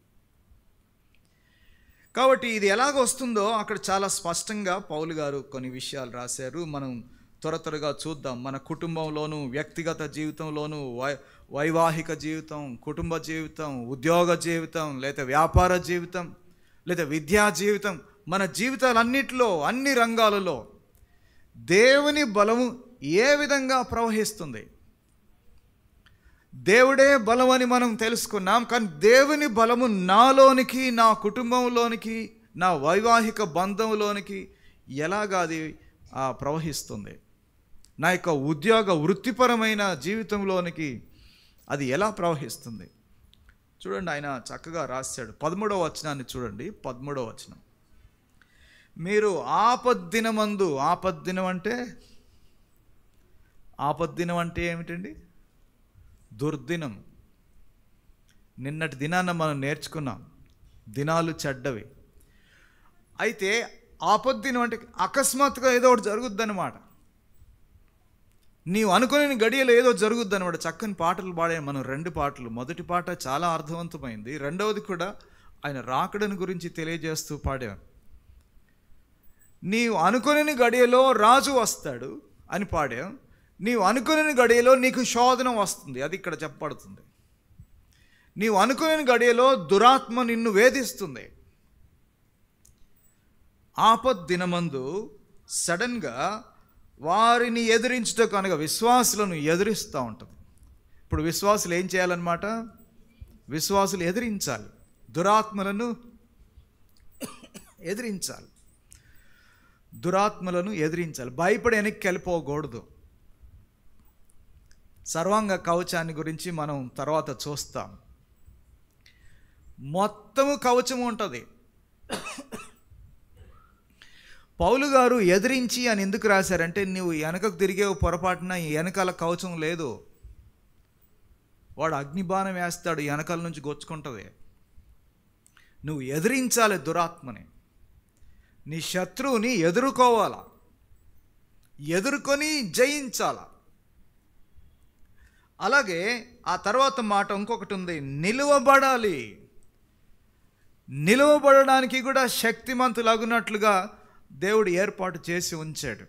[SPEAKER 1] కాబట్టి ఇది ఎలాగ వస్తుందో అక్కడ చాలా స్పష్టంగా పౌలు గారు కొన్ని విషయాలు రాశారు. మనం త్వరగా చూద్దాం. మన కుటుంబంలోనూ, వ్యక్తిగత జీవితంలోనూ, వైవాహిక జీవితం, కుటుంబ జీవితం, ఉద్యోగ జీవితం, లేదా వ్యాపార జీవితం, లేదా విద్యా జీవితం, మన జీవితాలన్నిటిలో, అన్ని రంగాలలో దేవుని బలము ఏ విధంగా ప్రవహిస్తుంది? దేవుడే బలం అని మనం తెలుసుకున్నాం. కానీ దేవుని బలము నాలోనికి, నా కుటుంబంలోనికి, నా వైవాహిక బంధంలోనికి ఎలాగా అది ప్రవహిస్తుంది? నా యొక్క ఉద్యోగ వృత్తిపరమైన జీవితంలోనికి అది ఎలా ప్రవహిస్తుంది? చూడండి, ఆయన చక్కగా రాశాడు. 13వ వచనాన్ని చూడండి. 13వ వచనం, మీరు ఆపద్దినమందు, ఆపద్దినం అంటే ఏమిటండి? దుర్దినం. నిన్నటి దినాన్న మనం నేర్చుకున్నాం, దినాలు చెడ్డవి. అయితే ఆపద్దినం అంటే అకస్మాత్తుగా ఏదో ఒకటి జరుగుద్ది అనమాట. నీవు అనుకునే గడియలో ఏదో జరుగుద్ది అనమాట. చక్కని పాటలు పాడాను మనం, 2 పాటలు. మొదటి పాట చాలా అర్థవంతమైంది, రెండవది కూడా ఆయన రాకడను గురించి తెలియజేస్తూ పాడాను. నీవు అనుకుని గడియలో రాజు వస్తాడు అని పాడాం. నీవు అనుకుని గడియలో నీకు శోధన వస్తుంది, అది ఇక్కడ చెప్పబడుతుంది. నీవు అనుకుని గడియలో దురాత్మ నిన్ను వేధిస్తుంది. ఆపద్ దినమందు సడన్గా వారిని ఎదిరించుటకు అనగా విశ్వాసులను ఎదిరిస్తూ ఉంటుంది. ఇప్పుడు విశ్వాసులు ఏం చేయాలన్నమాట? విశ్వాసులు ఎదిరించాలి, దురాత్మలను ఎదిరించాలి, దురాత్మలను ఎదిరించాలి. భయపడి వెనక్కి వెళ్ళిపోకూడదు. సర్వాంగ కవచాన్ని గురించి మనం తర్వాత చూస్తాం. మొత్తము కవచము ఉంటుంది. పౌలు గారు ఎదిరించి అని ఎందుకు రాశారంటే, నువ్వు వెనకకు తిరిగే పొరపాటున వెనకాల కవచం లేదు, వాడు అగ్నిబాణం వేస్తాడు, వెనకాల నుంచి గొచ్చుకుంటుంది. నువ్వు ఎదిరించాలి దురాత్మని, నీ శత్రువుని ఎదుర్కోవాలా, ఎదుర్కొని జయించాలా. అలాగే ఆ తర్వాత మాట ఇంకొకటి ఉంది, నిలువబడాలి. నిలువబడడానికి కూడా శక్తిమంతులగునట్లుగా దేవుడు ఏర్పాటు చేసి ఉంచాడు.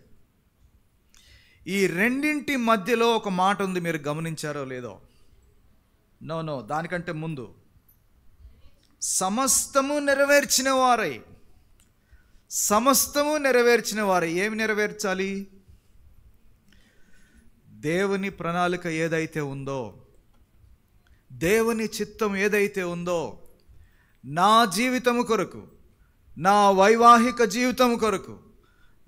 [SPEAKER 1] ఈ రెండింటి మధ్యలో ఒక మాట ఉంది, మీరు గమనించారో లేదో? నో దానికంటే ముందు సమస్తము నెరవేర్చిన వారై, సమస్తము నెరవేర్చిన వారై. ఏమి నెరవేర్చాలి? దేవుని ప్రణాళిక ఏదైతే ఉందో, దేవుని చిత్తం ఏదైతే ఉందో, నా జీవితము కొరకు, నా వైవాహిక జీవితం కొరకు,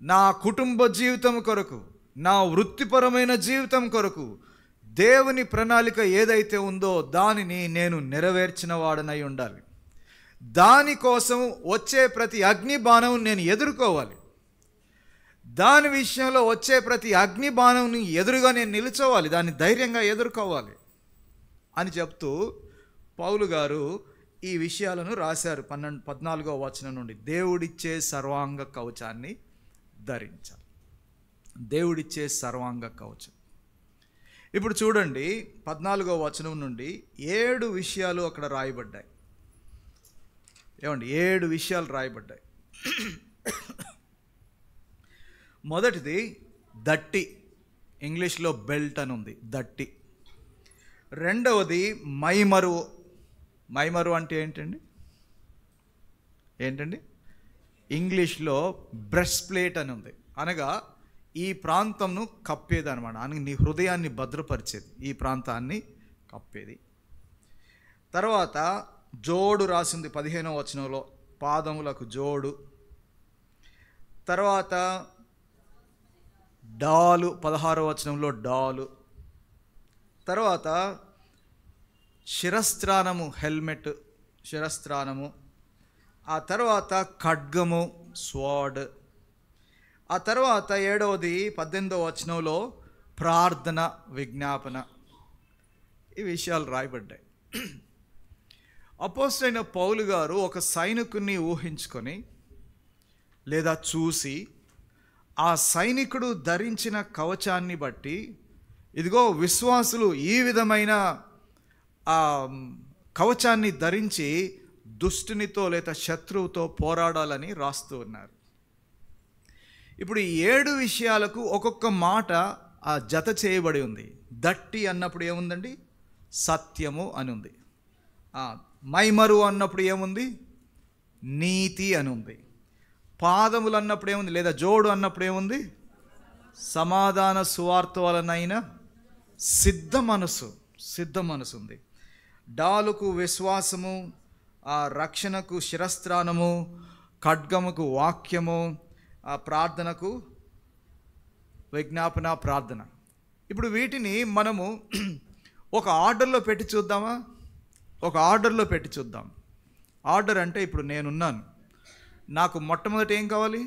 [SPEAKER 1] నా కుటుంబ జీవితం కొరకు, నా వృత్తిపరమైన జీవితం కొరకు దేవుని ప్రణాళిక ఏదైతే ఉందో దానిని నేను నెరవేర్చిన వాడనై ఉండాలి. దానికోసం వచ్చే ప్రతి అగ్ని బాణం నేను ఎదుర్కోవాలి. దాని విషయంలో వచ్చే ప్రతి అగ్ని బాణంని ఎదురుగా నేను నిలుచోవాలి, దాన్ని ధైర్యంగా ఎదుర్కోవాలి అని చెప్తూ పౌలు గారు ఈ విషయాలను రాశారు. 14వ వచనం నుండి దేవుడిచ్చే సర్వాంగ కవచాన్ని ధరించాలి. దేవుడిచ్చే సర్వాంగ కవచం. ఇప్పుడు చూడండి, 14వ వచనం నుండి 7 విషయాలు అక్కడ రాయబడ్డాయి. ఏమండి, 7 విషయాలు రాయబడ్డాయి. మొదటిది దట్టి, ఇంగ్లీష్లో బెల్ట్ అని ఉంది, దట్టి. రెండవది మైమరువు. మైమరువు అంటే ఏంటండి? ఇంగ్లీష్లో బ్రెస్ట్ ప్లేట్ అని ఉంది, అనగా ఈ ప్రాంతంను కప్పేది అనమాట. అని నీ హృదయాన్ని భద్రపరిచేది, ఈ ప్రాంతాన్ని కప్పేది. తర్వాత జోడు రాసింది 15వ వచనంలో, పాదములకు జోడు. తర్వాత డాలు 16వ వచనంలో డాలు. తర్వాత శిరస్త్రాణము, హెల్మెట్, శిరస్త్రాణము. ఆ తర్వాత ఖడ్గము, స్వాడ్. ఆ తర్వాత 7వది 18వ వచనంలో ప్రార్థన, విజ్ఞాపన. ఈ విషయాలు రాయబడ్డాయి. అపోస్తలుడైన పౌలు గారు ఒక సైనికుడిని ఊహించుకొని లేదా చూసి, ఆ సైనికుడు ధరించిన కవచాన్ని బట్టి, ఇదిగో విశ్వాసులు ఈ విధమైన కవచాన్ని ధరించి దుష్టునితో లేదా శత్రువుతో పోరాడాలని రాస్తూ ఉన్నారు. ఇప్పుడు ఈ 7 విషయాలకు ఒక్కొక్క మాట ఆ జత చేయబడి ఉంది. దట్టి అన్నప్పుడు ఏముందండి? సత్యము అని ఉంది. మైమరు అన్నప్పుడు ఏముంది? నీతి అని ఉంది. పాదములు అన్నప్పుడు ఏముంది? లేదా జోడు అన్నప్పుడు ఏముంది? సమాధాన సువార్త వలనైన సిద్ధ మనసు ఉంది. డాలుకు విశ్వాసము, ఆ రక్షణకు శిరస్త్రాణము, ఖడ్గముకు వాక్యము, ఆ ప్రార్థనకు విజ్ఞాపన, ప్రార్థన. ఇప్పుడు వీటిని మనము ఒక ఆర్డర్లో పెట్టి చూద్దామా? ఒక ఆర్డర్లో పెట్టి చూద్దాం. ఆర్డర్ అంటే, ఇప్పుడు నేనున్నాను, నాకు మొట్టమొదటి ఏం కావాలి?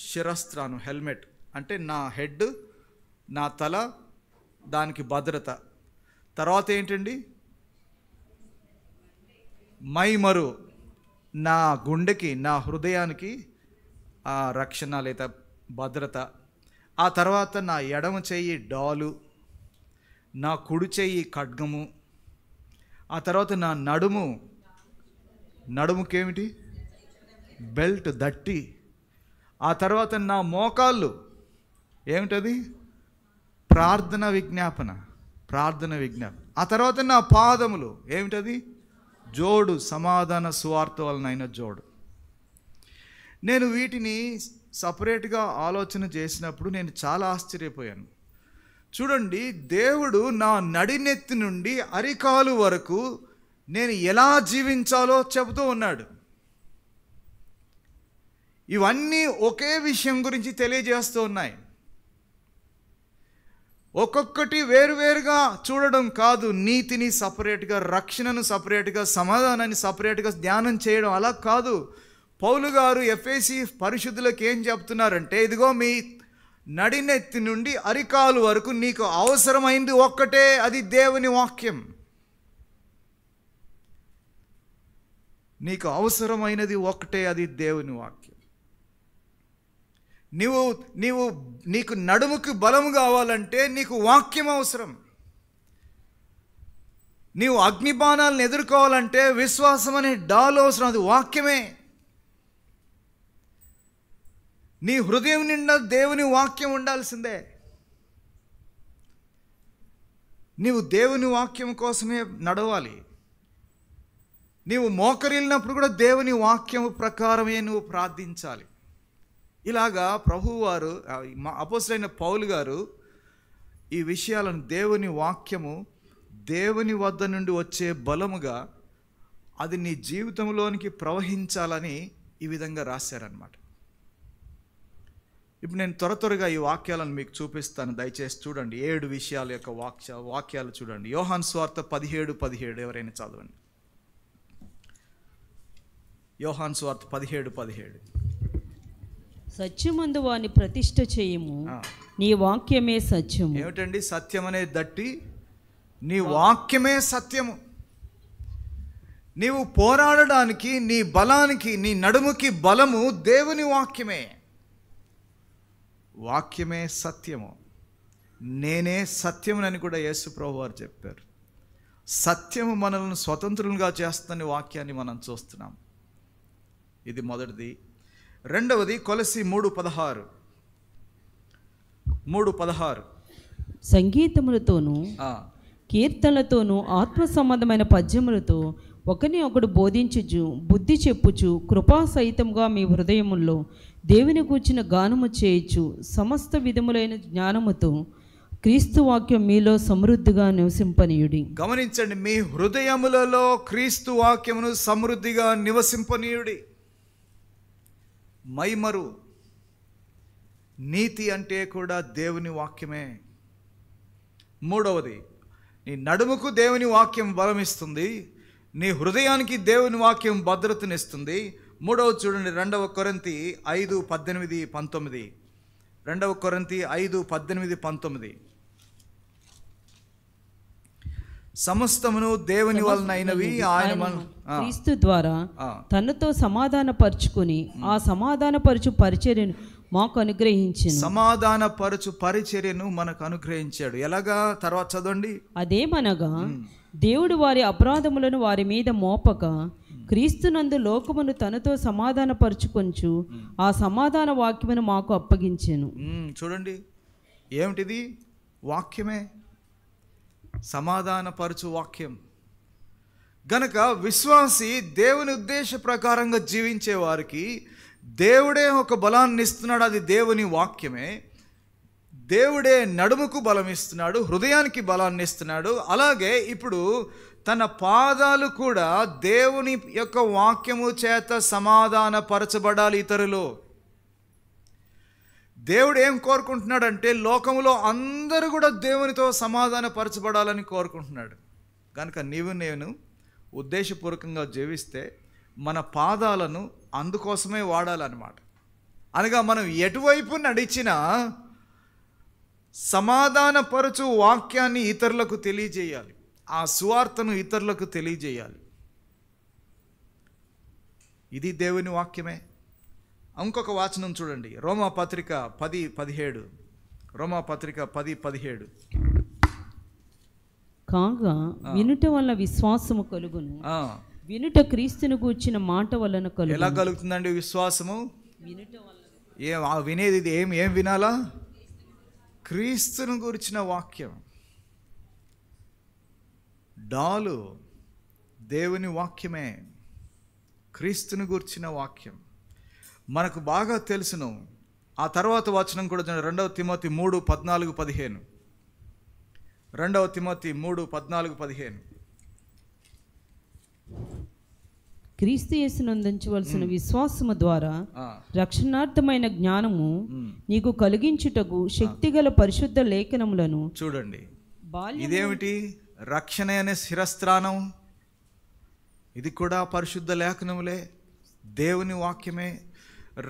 [SPEAKER 1] శిరస్త్రాణం, హెల్మెట్. అంటే నా హెడ్, నా తల, దానికి భద్రత. తర్వాత ఏంటండి? మైమరు, నా గుండెకి, నా హృదయానికి ఆ రక్షణ లేదా భద్రత. ఆ తర్వాత నా ఎడమ చెయ్యి డాలు, నా కుడి చెయ్యి ఖడ్గము. ఆ తర్వాత నా నడుముకేమిటి? బెల్ట్, దట్టి. ఆ తర్వాత నా మోకాళ్ళు ఏమిటది? ప్రార్థన విజ్ఞాపన. ఆ తర్వాత నా పాదములు ఏమిటది? జోడు, సమాధాన సువార్త వలనైన జోడు. నేను వీటిని సపరేట్గా ఆలోచన చేసినప్పుడు నేను చాలా ఆశ్చర్యపోయాను. చూడండి, దేవుడు నా నడినెత్తి నుండి అరికాలు వరకు నేను ఎలా జీవించాలో చెబుతూ ఉన్నాడు. ఇవన్నీ ఒకే విషయం గురించి తెలియజేస్తూ ఉన్నాయి. ఒక్కొక్కటి వేరువేరుగా చూడడం కాదు, నీతిని సపరేట్గా, రక్షణను సపరేట్గా, సమాధానాన్ని సపరేట్గా ధ్యానం చేయడం అలా కాదు. పౌలు గారు ఎఫెసీ పరిశుద్ధులకు ఏం చెప్తున్నారంటే, ఇదిగో మీ నడినెత్తి నుండి అరికాలు వరకు నీకు అవసరమైంది ఒక్కటే, అది దేవుని వాక్యం. నీకు అవసరమైనది ఒక్కటే, అది దేవుని వాక్యం. నీకు నడుముకి బలం కావాలంటే నీకు వాక్యం అవసరం. నీవు అగ్నిబాణాలను ఎదుర్కోవాలంటే విశ్వాసం అనే డాల్ అవసరం, అది వాక్యమే. నీ హృదయం నిండా దేవుని వాక్యం ఉండాల్సిందే. నీవు దేవుని వాక్యం కోసమే నడవాలి. నీవు మోకరిల్లినప్పుడు కూడా దేవుని వాక్యం ప్రకారమే నువ్వు ప్రార్థించాలి. ఇలాగా ప్రభువారు, అపోస్తలుడైన పౌలు గారు ఈ విషయాలను, దేవుని వాక్యము దేవుని వద్ద నుండి వచ్చే బలముగా అది నీ జీవితంలోనికి ప్రవహించాలని ఈ విధంగా రాశారనమాట. ఇప్పుడు నేను త్వరగా ఈ వాక్యాలను మీకు చూపిస్తాను, దయచేసి చూడండి. 7 విషయాల యొక్క వాక్యాలు చూడండి. యోహాను సువార్త 17:17 ఎవరైనా చదవండి. యోహాను సువార్త 17:17.
[SPEAKER 2] సత్యమందు వాని ప్రతిష్ఠ చేయము, నీ వాక్యమే సత్యము.
[SPEAKER 1] ఏమిటండి సత్యం అనేది? దట్టి నీ వాక్యమే సత్యము. నీవు పోరాడడానికి, నీ బలానికి, నీ నడుముకి బలము దేవుని వాక్యమే. వాక్యమే సత్యము. నేనే సత్యమునని కూడా యేసు ప్రభువు వారు చెప్పారు. సత్యము మనల్ని స్వతంత్రులుగా చేస్తున్న వాక్యాన్ని మనం చూస్తున్నాం. ఇది మొదటిది. రెండవది కొలస్సీ 3:16.
[SPEAKER 2] సంగీతములతోనూ కీర్తనలతోనూ ఆత్మ సంబంధమైన పద్యములతో ఒకని ఒకడు బోధించుచు, బుద్ధి చెప్పుచు, కృపా సహితంగా మీ హృదయముల్లో దేవుని గూర్చిన గానము చేయొచ్చు, సమస్త విధములైన జ్ఞానముతో క్రీస్తు వాక్యం మీలో సమృద్ధిగా నివసింపనీయుడి.
[SPEAKER 1] గమనించండి, మీ హృదయములలో క్రీస్తు వాక్యమును సమృద్ధిగా నివసింపనీయుడి. మైమరు, నీతి అంటే కూడా దేవుని వాక్యమే. మూడవది, నీ నడుముకు దేవుని వాక్యం బలమిస్తుంది, నీ హృదయానికి దేవుని వాక్యం భద్రతనిస్తుంది. మూడవది చూడండి, 2 కొరింథీ 5:18-19. 2 కొరింథీ 5:18-19. సమస్తమును దేవుని వలనైనవి, ఆయన
[SPEAKER 2] క్రీస్తు ద్వారా తనతో సమాధానపరుచుకుని ఆ సమాధానపరచు పరిచర్యను మాకు అనుగ్రహించింది.
[SPEAKER 1] సమాధానపరచు పరిచర్యను మనకు అనుగ్రహించాడు. ఎలాగా? తర్వాత చదవండి.
[SPEAKER 2] అదేమనగా, దేవుడు వారి అపరాధములను వారి మీద మోపక క్రీస్తునందు లోకమును తనతో సమాధానపరుచుకొంచు ఆ సమాధాన వాక్యమును మాకు అప్పగించెను.
[SPEAKER 1] చూడండి, ఏమిటిది? వాక్యమే, సమాధానపరచు వాక్యం. గనక విశ్వాసి దేవుని ఉద్దేశ ప్రకారంగా జీవించే వారికి దేవుడే ఒక బలాన్ని ఇస్తున్నాడు, అది దేవుని వాక్యమే. దేవుడే నడుముకు బలం ఇస్తున్నాడు, హృదయానికి బలాన్ని ఇస్తున్నాడు. అలాగే ఇప్పుడు తన పాదాలు కూడా దేవుని యొక్క వాక్యము చేత సమాధానపరచబడాలి. ఇతరులు దేవుడు ఏం కోరుకుంటున్నాడంటే, లోకములో అందరూ కూడా దేవునితో సమాధానపరచబడాలని కోరుకుంటున్నాడు. కనుక నేను ఉద్దేశపూర్వకంగా జీవిస్తే మన పాదాలను అందుకోసమే వాడాలన్నమాట. అనగా మనం ఎటువైపు నడిచినా సమాధానపరచు వాక్యాన్ని ఇతరులకు తెలియజేయాలి, ఆ సువార్తను ఇతరులకు తెలియజేయాలి. ఇది దేవుని వాక్యమే. ఇంకొక వాచనం చూడండి, రోమాపత్రిక 10:17. రోమాపత్రిక 10:17.
[SPEAKER 2] కాగా వినుట వల్ల విశ్వాసము కలుగును, వినుట క్రీస్తును గూర్చిన మాట వలన కలుగును.
[SPEAKER 1] ఎలా కలుగుతుందండి విశ్వాసము? వినేది ఇది ఏం వినాలా? క్రీస్తును గురించిన వాక్యం. డాలు దేవుని వాక్యమే, క్రీస్తుని గురించిన వాక్యం మనకు బాగా తెలుసును. ఆ తర్వాత వచనం కూడా 2 తిమోతి 3:14-15. 2 తిమోతి 3:14-15.
[SPEAKER 2] క్రీస్తు యేసును అందించవలసిన విశ్వాసము ద్వారా రక్షణార్థమైన జ్ఞానము నీకు కలిగించుటకు శక్తిగల పరిశుద్ధ లేఖనములను.
[SPEAKER 1] చూడండి, ఇదేమిటి? రక్షణ అనే శిరస్త్రాణం, ఇది కూడా పరిశుద్ధ లేఖనములే, దేవుని వాక్యమే.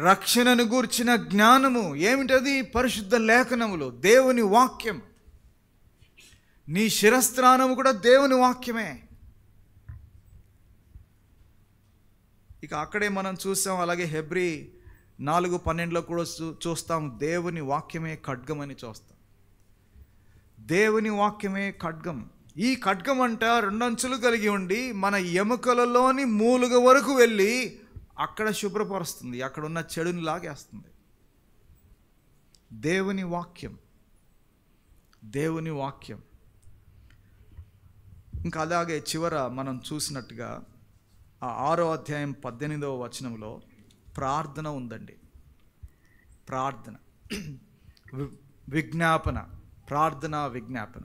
[SPEAKER 1] రక్షణను గూర్చిన జ్ఞానము ఏమిటది? పరిశుద్ధ లేఖనములు, దేవుని వాక్యం. నీ శిరస్త్రాణము కూడా దేవుని వాక్యమే. ఇక అక్కడే మనం చూసాం, అలాగే హెబ్రీ 4:12 కూడా చూస్తాం, దేవుని వాక్యమే ఖడ్గం అని చూస్తాం. దేవుని వాక్యమే ఖడ్గం. ఈ ఖడ్గం అంట 2 అంచులు కలిగి ఉండి మన ఎముకలలోని మూలుగ వరకు వెళ్ళి అక్కడ శుభ్రపరుస్తుంది, అక్కడ ఉన్న చెడుని లాగేస్తుంది. దేవుని వాక్యం, దేవుని వాక్యం. ఇంకా అలాగే చివర మనం చూసినట్టుగా ఆ 6వ అధ్యాయం 18వ వచనంలో ప్రార్థన ఉందండి. ప్రార్థన, విజ్ఞాపన, ప్రార్థన, విజ్ఞాపన.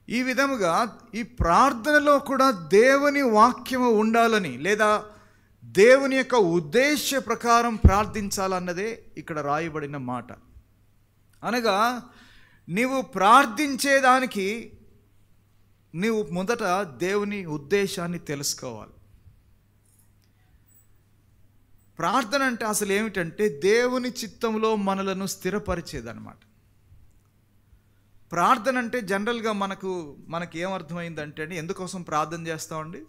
[SPEAKER 1] ఈ విధముగా ఈ ప్రార్థనలో కూడా దేవుని వాక్యము ఉండాలని, లేదా దేవుని యొక్క ఉద్దేశ ప్రకారం ప్రార్థించాలన్నదే ఇక్కడ రాయబడిన మాట. అనగా నీవు ప్రార్థించేదానికి నీవు మొదట దేవుని ఉద్దేశాన్ని తెలుసుకోవాలి. ప్రార్థన అంటే అసలు ఏమిటంటే దేవుని చిత్తంలో మనలను స్థిరపరిచేదన్నమాట. ప్రార్థన అంటే జనరల్గా మనకి ఏమర్థమైందంటే అండి, ఎందుకోసం ప్రార్థన చేస్తామండి?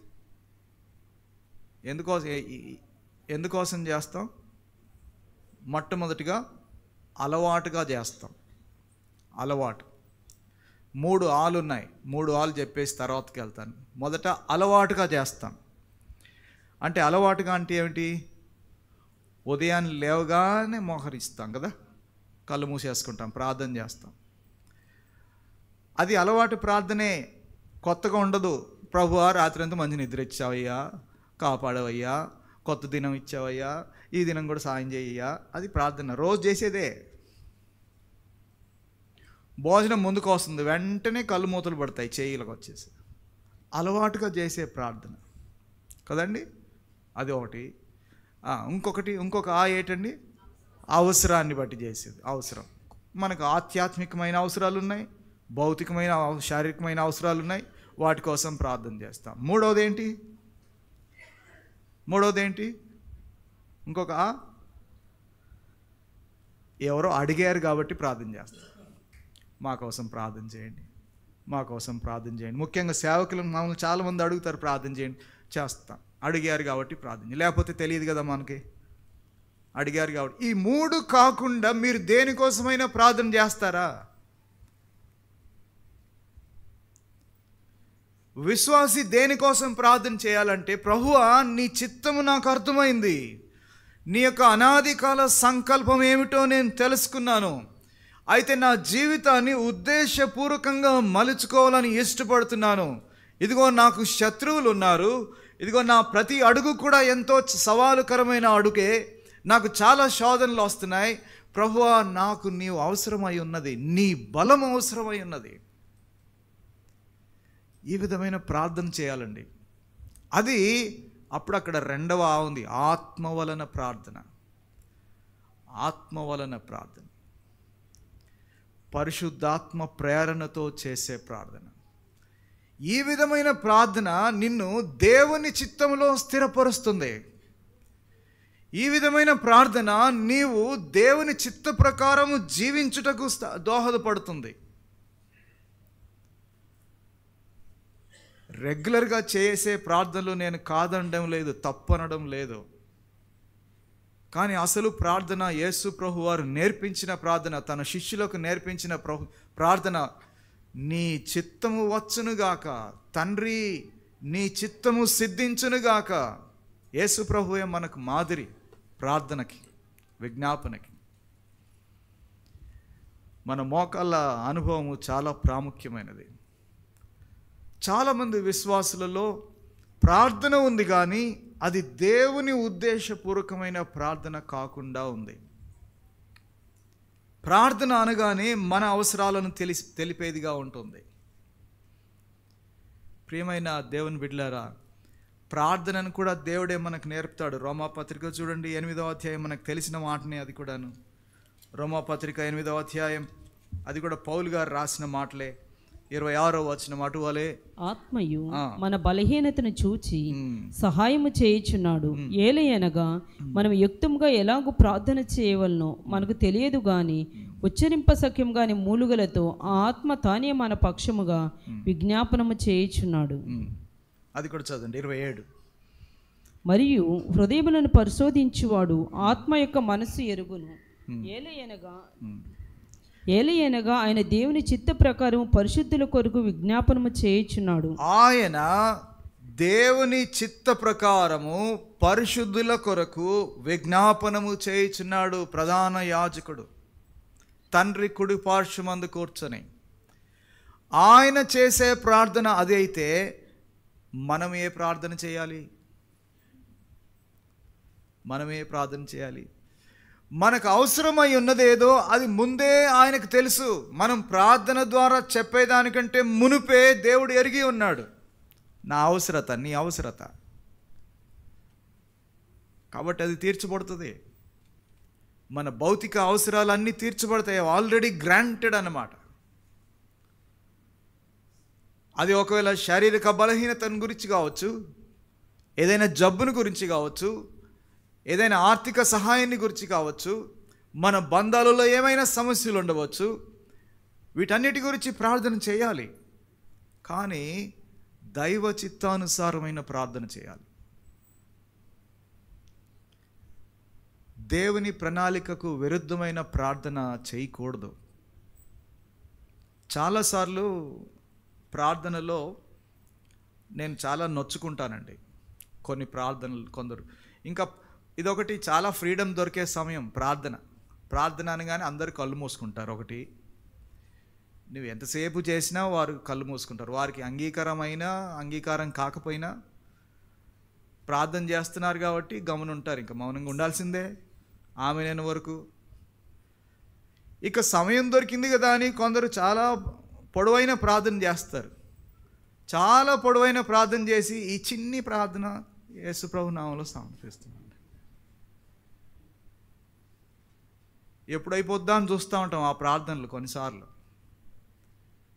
[SPEAKER 1] ఎందుకోసం చేస్తాం? మొట్టమొదటిగా అలవాటుగా చేస్తాం. అలవాటు. 3 ఆలు ఉన్నాయి, 3 ఆలు చెప్పేసి తర్వాతకి వెళ్తాను. మొదట అలవాటుగా చేస్తాం. అంటే అలవాటుగా అంటే ఏమిటి? ఉదయాన్నే లేవగానే మోహరిస్తాం కదా, కళ్ళు మూసేసుకుంటాం, ప్రార్థన చేస్తాం. అది అలవాటు ప్రార్థనే, కొత్తగా ఉండదు. ప్రభువా రాత్రి అంతా మంచి నిద్ర ఇచ్చావయ్యా, కాపాడవయ్యా, కొత్త దినం ఇచ్చావయ్యా, ఈ దినం కూడా సాయం చేయయ్యా. అది ప్రార్థన, రోజు చేసేదే. భోజనం ముందుకు వస్తుంది, వెంటనే కళ్ళు మూతలు పడతాయి చేయిలకు వచ్చేసి. అలవాటుగా చేసే ప్రార్థన కదండి, అది ఒకటి. ఇంకొక ఏంటండి? అవసరాన్ని బట్టి చేసేది. అవసరం, మనకు ఆధ్యాత్మికమైన అవసరాలు ఉన్నాయి, భౌతికమైన శారీరకమైన అవసరాలు ఉన్నాయి, వాటి కోసం ప్రార్థన చేస్తాం. మూడవది ఏంటి? ఇంకొక ఎవరో అడిగారు కాబట్టి ప్రార్థన చేస్తాం. మా కోసం ప్రార్థన చేయండి, మా కోసం ప్రార్థన చేయండి. ముఖ్యంగా సేవకులు మమ్మల్ని చాలామంది అడుగుతారు, ప్రార్థన చేయండి, చేస్తాం. అడిగారు కాబట్టి ప్రార్థన, లేకపోతే తెలియదు కదా మనకి. అడిగారు కాబట్టి. ఈ 3 కాకుండా మీరు దేనికోసమైనా ప్రార్థన చేస్తారా? విశ్వాసి దేనికోసం ప్రార్థన చేయాలంటే, ప్రభువా నీ చిత్తము నాకు అర్థమైంది, నీ యొక్క అనాది కాల సంకల్పం ఏమిటో నేను తెలుసుకున్నాను, అయితే నా జీవితాన్ని ఉద్దేశపూర్వకంగా మలుచుకోవాలని ఇష్టపడుతున్నాను. ఇదిగో నాకు శత్రువులు ఉన్నారు, ఇదిగో నా ప్రతి అడుగు కూడా ఎంతో సవాలుకరమైన అడుగే, నాకు చాలా శోధనలు వస్తున్నాయి. ప్రభువా నాకు నీవు అవసరమై ఉన్నది, నీ బలం అవసరమై ఉన్నది. ఈ విధమైన ప్రార్థన చేయాలండి. అది అప్పుడు అక్కడ 2వ ఉంది, ఆత్మ వలన ప్రార్థన. ఆత్మ వలన ప్రార్థన, పరిశుద్ధాత్మ ప్రేరణతో చేసే ప్రార్థన. ఈ విధమైన ప్రార్థన నిన్ను దేవుని చిత్తంలో స్థిరపరుస్తుంది. ఈ విధమైన ప్రార్థన నీవు దేవుని చిత్త ప్రకారము జీవించుటకు దోహదపడుతుంది. రెగ్యులర్గా చేసే ప్రార్థనలు నేను కాదనడం లేదు, తప్పనడం లేదు. కానీ అసలు ప్రార్థన, యేసు ప్రభు వారు నేర్పించిన ప్రార్థన, తన శిష్యులకు నేర్పించిన ప్రార్థన, నీ చిత్తము వచ్చునుగాక తండ్రి, నీ చిత్తము సిద్ధించునుగాక. యేసు ప్రభువే మనకు మాదిరి ప్రార్థనకి. విజ్ఞాపనకి. మన మోకాళ్ళ అనుభవము చాలా ప్రాముఖ్యమైనది. చాలామంది విశ్వాసులలో ప్రార్థన ఉంది కానీ అది దేవుని ఉద్దేశపూర్వకమైన ప్రార్థన కాకుండా ఉంది. ప్రార్థన అనగానే మన అవసరాలను తెలిపేదిగా ఉంటుంది. ప్రియమైన దేవుని బిడ్డలారా, ప్రార్థనను కూడా దేవుడే మనకు నేర్పుతాడు. రోమాపత్రిక చూడండి 8వ అధ్యాయం, మనకు తెలిసిన మాటనే అది కూడాను. రోమాపత్రిక 8వ అధ్యాయం, అది కూడా పౌలు గారు రాసిన మాటలే. 26వ వచనం అటువలే
[SPEAKER 2] ఆత్మయు మన బలహీనతను చూచి సహాయము చేయుచున్నాడు. ఏలయనగా మనం యుక్తముగా ఎలాగూ ప్రార్థన చేయవలనో మనకు తెలియదు గాని ఉచ్చరింప సఖ్యం గాని మూలుగలతో ఆ ఆత్మ తానే మన పక్షముగా విజ్ఞాపనము చేయుచున్నాడు.
[SPEAKER 1] అది కూడా చదవండి 27.
[SPEAKER 2] మరియు హృదయములను పరిశోధించువాడు ఆత్మ యొక్క మనస్సు ఎరుగును. ఏలయనగా ఆయన దేవుని చిత్త ప్రకారం పరిశుద్ధుల కొరకు విజ్ఞాపనము చేయుచున్నాడు.
[SPEAKER 1] ఆయన దేవుని చిత్త ప్రకారము పరిశుద్ధుల కొరకు విజ్ఞాపనము చేయుచున్నాడు. ప్రధాన యాజకుడు తండ్రి కుడి పార్శ్వమందు కూర్చొని ఆయన చేసే ప్రార్థన అది అయితే మనం ఏ ప్రార్థన చేయాలి? మనకు అవసరమై ఉన్నదేదో అది ముందే ఆయనకు తెలుసు. మనం ప్రార్థన ద్వారా చెప్పేదానికంటే మునుపే దేవుడు ఎరిగి ఉన్నాడు నా అవసరత, నీ అవసరత. కాబట్టి అది తీర్చబడుతుంది. మన భౌతిక అవసరాలన్నీ తీర్చబడతాయి, ఆల్రెడీ గ్రాంటెడ్ అన్నమాట. అది ఒకవేళ శారీరక బలహీనతను గురించి కావచ్చు, ఏదైనా జబ్బును గురించి కావచ్చు, ఏదైనా ఆర్థిక సహాయాన్ని గురించి కావచ్చు, మన బంధాలలో ఏమైనా సమస్యలు ఉండవచ్చు, వీటన్నిటి గురించి ప్రార్థన చేయాలి. కానీ దైవ చిత్తానుసారమైన ప్రార్థన చేయాలి. దేవుని ప్రణాళికకు విరుద్ధమైన ప్రార్థన చేయకూడదు. చాలాసార్లు ప్రార్థనలో నేను చాలా నొచ్చుకుంటానండి. కొన్ని ప్రార్థనలు కొందరు ఇంకా ఇదొకటి చాలా ఫ్రీడమ్ దొరికే సమయం ప్రార్థన అనగానే అందరు కళ్ళు మూసుకుంటారు. ఒకటి, నువ్వు ఎంతసేపు చేసినా వారు కళ్ళు మూసుకుంటారు. వారికి అంగీకారం కాకపోయినా ప్రార్థన చేస్తున్నారు కాబట్టి గమనుంటారు, ఇంకా మౌనంగా ఉండాల్సిందే ఆమె నేను వరకు. ఇక సమయం దొరికింది కదా అని కొందరు చాలా పొడవైన ప్రార్థన చేస్తారు. చాలా పొడవైన ప్రార్థన చేసి ఈ చిన్ని ప్రార్థన యేసుప్రభు నామములో సమర్పిస్తున్నాను, ఎప్పుడైపోద్దా అని చూస్తూ ఉంటాం ఆ ప్రార్థనలు. కొన్నిసార్లు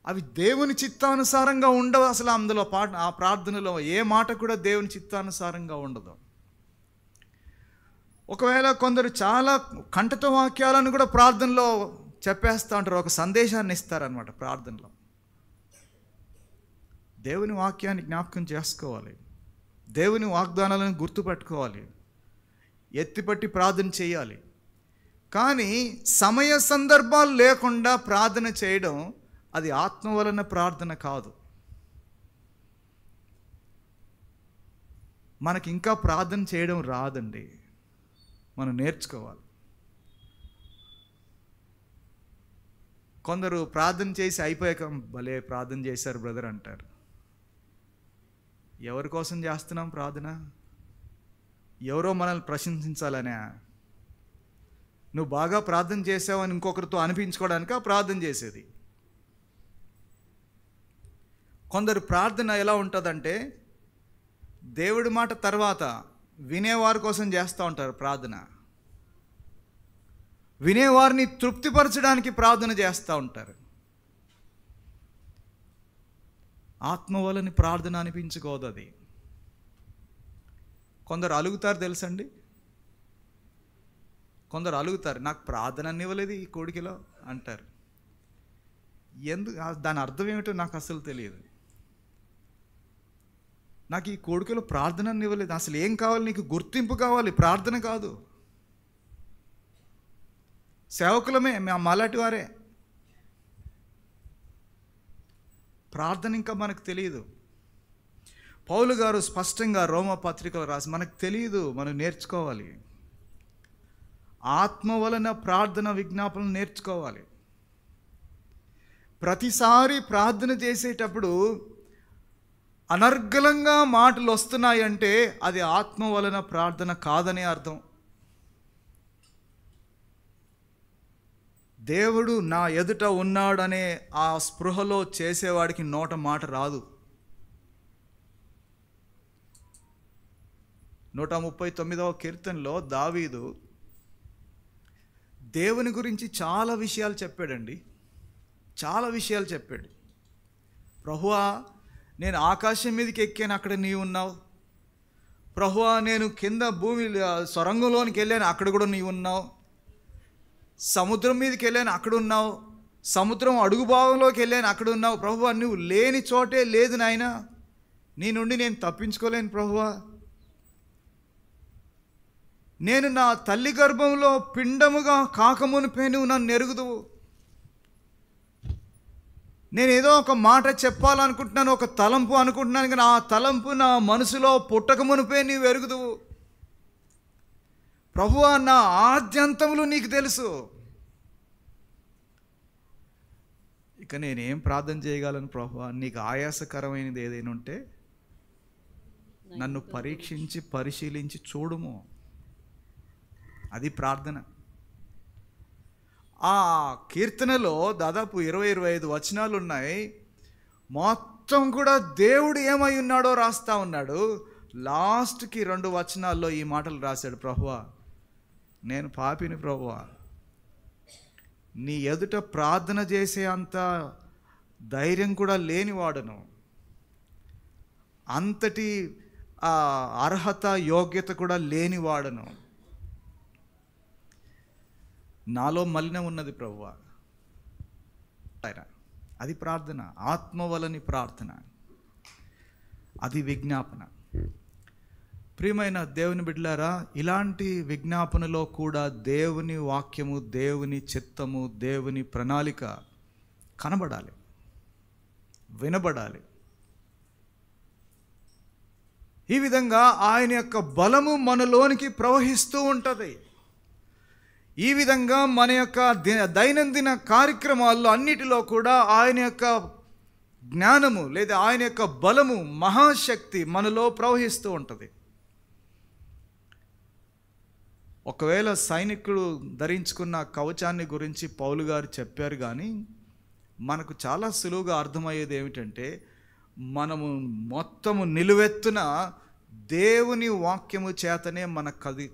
[SPEAKER 1] అవి దేవుని చిత్తానుసారంగా ఉండవు. అసలు అందులో ఆ ప్రార్థనలో ఏ మాట కూడా దేవుని చిత్తానుసారంగా ఉండదు. ఒకవేళ కొందరు చాలా కంఠత వాక్యాలను కూడా ప్రార్థనలో చెప్పేస్తూ ఉంటారు, ఒక సందేశాన్ని ఇస్తారనమాట ప్రార్థనలో. దేవుని వాక్యాన్ని జ్ఞాపకం చేసుకోవాలి, దేవుని వాగ్దానాలను గుర్తుపెట్టుకోవాలి, ఎత్తిపట్టి ప్రార్థన చేయాలి. కానీ సమయ సందర్భాలు లేకుండా ప్రార్థన చేయడం అది ఆత్మ వలన ప్రార్థన కాదు. మనకి ఇంకా ప్రార్థన చేయడం రాదండి, మనం నేర్చుకోవాలి. కొందరు ప్రార్థన చేసి అయిపోయాక భలే ప్రార్థన చేశారు బ్రదర్ అంటారు. ఎవరి కోసం చేస్తున్నాం ప్రార్థన? ఎవరో మనల్ని ప్రశంసించాలనే? నువ్వు బాగా ప్రార్థన చేసావని ఇంకొకరితో అనిపించుకోవడానికి ఆ ప్రార్థన చేసేది. కొందరు ప్రార్థన ఎలా ఉంటుందంటే దేవుడి మాట తర్వాత వినేవారి కోసం చేస్తూ ఉంటారు ప్రార్థన. వినేవారిని తృప్తిపరచడానికి ప్రార్థన చేస్తూ ఉంటారు. ఆత్మ వలని ప్రార్థన అనిపించుకోదు అది. కొందరు అలుగుతారు తెలుసండి, కొందరు అలుగుతారు, నాకు ప్రార్థన అనివ్వలేదు ఈ కోడికిలో అంటారు. ఎందుకు? దాని అర్థం ఏమిటో నాకు అసలు తెలియదు. నాకు ఈ కోడికలో ప్రార్థన ఇవ్వలేదు. అసలు ఏం కావాలి నీకు? గుర్తింపు కావాలి, ప్రార్థన కాదు. సేవకులమే మాలాంటి వారే. ప్రార్థన ఇంకా మనకు తెలియదు. పౌలు గారు స్పష్టంగా రోమా పత్రికలు రాసి మనకు తెలియదు, మనం నేర్చుకోవాలి. ఆత్మ వలన ప్రార్థన విజ్ఞాపన నేర్చుకోవాలి. ప్రతిసారి ప్రార్థన చేసేటప్పుడు అనర్గళంగా మాటలు వస్తున్నాయంటే అది ఆత్మ వలన ప్రార్థన కాదనే అర్థం. దేవుడు నా ఎదుట ఉన్నాడనే ఆ స్పృహలో చేసేవాడికి నోట మాట రాదు. 139వ కీర్తనలో దావీదు దేవుని గురించి చాలా విషయాలు చెప్పాడండి. చాలా విషయాలు చెప్పాడు. ప్రభువా, నేను ఆకాశం మీదకి ఎక్కాను, అక్కడ నీవు ఉన్నావు. ప్రభువా, నేను కింద భూమి సొరంగంలోనికి వెళ్ళాను, అక్కడ కూడా నీవు ఉన్నావు. సముద్రం మీదకి వెళ్ళాను, అక్కడ ఉన్నావు. సముద్రం అడుగు భాగంలోకి వెళ్ళాను, అక్కడ ఉన్నావు. ప్రభువా, నువ్వు లేని చోటే లేదు నాయనా, నీ నుండి నేను తప్పించుకోలేను. ప్రభువా, నేను నా తల్లి గర్భంలో పిండముగా కాకమునిపై నువ్వు నన్ను ఎరుగుదువు. నేను ఏదో ఒక మాట చెప్పాలనుకుంటున్నాను, ఒక తలంపు అనుకుంటున్నాను, కానీ ఆ తలంపు నా మనసులో పుట్టకమునిపై నీవు ఎరుగుదువు. ప్రభువా, నా ఆద్యంతములు నీకు తెలుసు. ఇక నేనేం ప్రార్థన చేయగలను ప్రభువా? నీకు ఆయాసకరమైనది ఏదైనా ఉంటే నన్ను పరీక్షించి పరిశీలించి చూడుము. అది ప్రార్థన. ఆ కీర్తనలో దాదాపు 20-25 వచనాలు ఉన్నాయి. మొత్తం కూడా దేవుడు ఏమై ఉన్నాడో రాస్తా ఉన్నాడు. లాస్ట్కి 2 వచనాల్లో ఈ మాటలు రాశాడు. ప్రభువా, నేను పాపిని ప్రభువా, నీ ఎదుట ప్రార్థన చేసే అంత ధైర్యం కూడా లేనివాడును, అంతటి అర్హత యోగ్యత కూడా లేనివాడును. నాలో మలినం ఉన్నది ప్రభువా. అది ప్రార్థన, ఆత్మ వలని ప్రార్థన, అది విజ్ఞాపన. ప్రియమైన దేవుని బిడ్డలారా, ఇలాంటి విజ్ఞాపనలో కూడా దేవుని వాక్యము, దేవుని చిత్తము, దేవుని ప్రణాళిక కనబడాలి, వినబడాలి. ఈ విధంగా ఆయన యొక్క బలము మనలోనికి ప్రవహిస్తూ ఉంటుంది. ఈ విధంగా మన యొక్క దైనందిన కార్యక్రమాల్లో అన్నిటిలో కూడా ఆయన యొక్క జ్ఞానము లేదా ఆయన యొక్క బలము, మహాశక్తి మనలో ప్రవహిస్తూ ఉంటుంది. ఒకవేళ సైనికుడు ధరించుకున్న కవచాన్ని గురించి పౌలు గారు చెప్పారు, కానీ మనకు చాలా సులువుగా అర్థమయ్యేది ఏమిటంటే, మనము మొత్తము నిలువెత్తున దేవుని వాక్యము చేతనే మన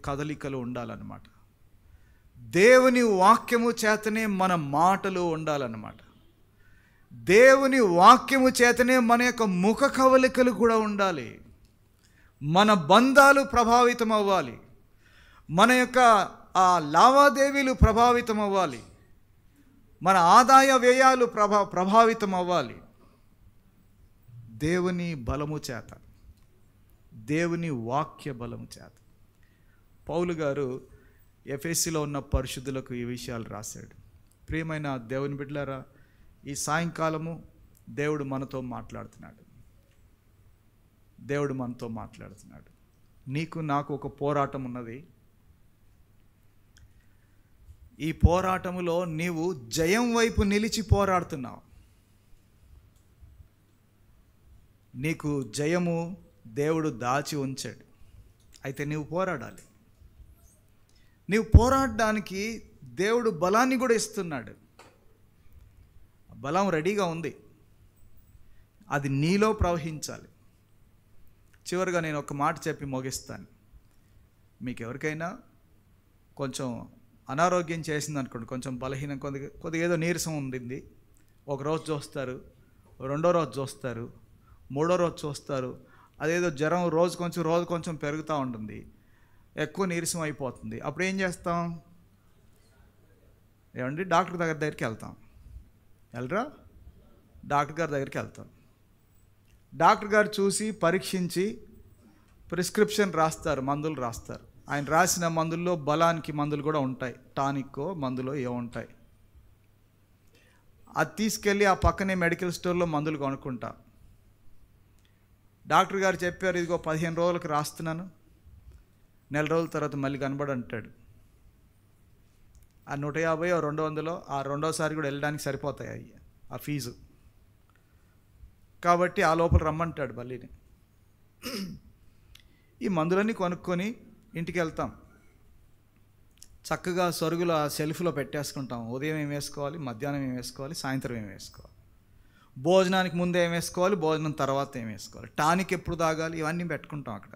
[SPEAKER 1] కదలికలు ఉండాలన్నమాట. దేవుని వాక్యము చేతనే మన మాటలు ఉండాలన్నమాట. దేవుని వాక్యము చేతనే మన యొక్క ముఖ కవలికలు కూడా ఉండాలి. మన బంధాలు ప్రభావితం అవ్వాలి, మన యొక్క లావాదేవీలు ప్రభావితం అవ్వాలి, మన ఆదాయ వ్యయాలు ప్రభావితం అవ్వాలి. దేవుని బలము చేత, దేవుని వాక్య బలము చేత. పౌలు గారు ఎఫెసీలో ఉన్న పరిశుద్ధులకు ఈ విషయాలు రాశాడు. ప్రియమైన దేవుని బిడ్డలారా, ఈ సాయంకాలము దేవుడు మనతో మాట్లాడుతున్నాడు. దేవుడు మనతో మాట్లాడుతున్నాడు. నీకు నాకు ఒక పోరాటం ఉన్నది. ఈ పోరాటములో నీవు జయం వైపు నిలిచి పోరాడుతున్నావు. నీకు జయము దేవుడు దాచి ఉంచాడు. అయితే నీవు పోరాడాలి. నీవు పోరాడడానికి దేవుడు బలాన్ని కూడా ఇస్తున్నాడు. బలం రెడీగా ఉంది, అది నీలో ప్రవహించాలి. చివరిగా నేను ఒక మాట చెప్పి ముగిస్తాను. మీకు ఎవరికైనా కొంచెం అనారోగ్యం చేసింది అనుకోండి, కొంచెం బలహీనం, కొద్దిగా ఏదో నీరసం ఉండింది, ఒకరోజు చూస్తారు, రెండో రోజు చూస్తారు, మూడో రోజు చూస్తారు, అదేదో జ్వరం రోజు కొంచెం పెరుగుతూ ఉంటుంది, ఎక్కువ నీరసం అయిపోతుంది. అప్పుడు ఏం చేస్తాం? ఏమండి, డాక్టర్ దగ్గరికి వెళ్తాం. వెళ్ళరా? డాక్టర్ గారి దగ్గరికి వెళ్తాం. డాక్టర్ గారు చూసి పరీక్షించి ప్రిస్క్రిప్షన్ రాస్తారు, మందులు రాస్తారు. ఆయన రాసిన మందుల్లో బలానికి మందులు కూడా ఉంటాయి, టానిక్కో మందులో ఏముంటాయి. అది తీసుకెళ్ళి ఆ పక్కనే మెడికల్ స్టోర్లో మందులు కొనుక్కుంటా. డాక్టర్ గారు చెప్పారు, ఇదిగో 15 రోజులకు రాస్తున్నాను, నెల రోజుల తర్వాత మళ్ళీ కనబడి అంటాడు. ఆ 150 200 ఆ రెండోసారి కూడా వెళ్ళడానికి సరిపోతాయి అవి ఆ ఫీజు. కాబట్టి ఆ లోపల రమ్మంటాడు బల్లిని. ఈ మందులన్నీ కొనుక్కొని ఇంటికి వెళ్తాం. చక్కగా సరుగుల సెల్ఫ్లో పెట్టేసుకుంటాం. ఉదయం ఏం వేసుకోవాలి, మధ్యాహ్నం ఏం వేసుకోవాలి, సాయంత్రం ఏం వేసుకోవాలి, భోజనానికి ముందు ఏం వేసుకోవాలి, భోజనం తర్వాత ఏం వేసుకోవాలి, టానిక్ ఎప్పుడు తాగాలి, ఇవన్నీ పెట్టుకుంటాం అక్కడ.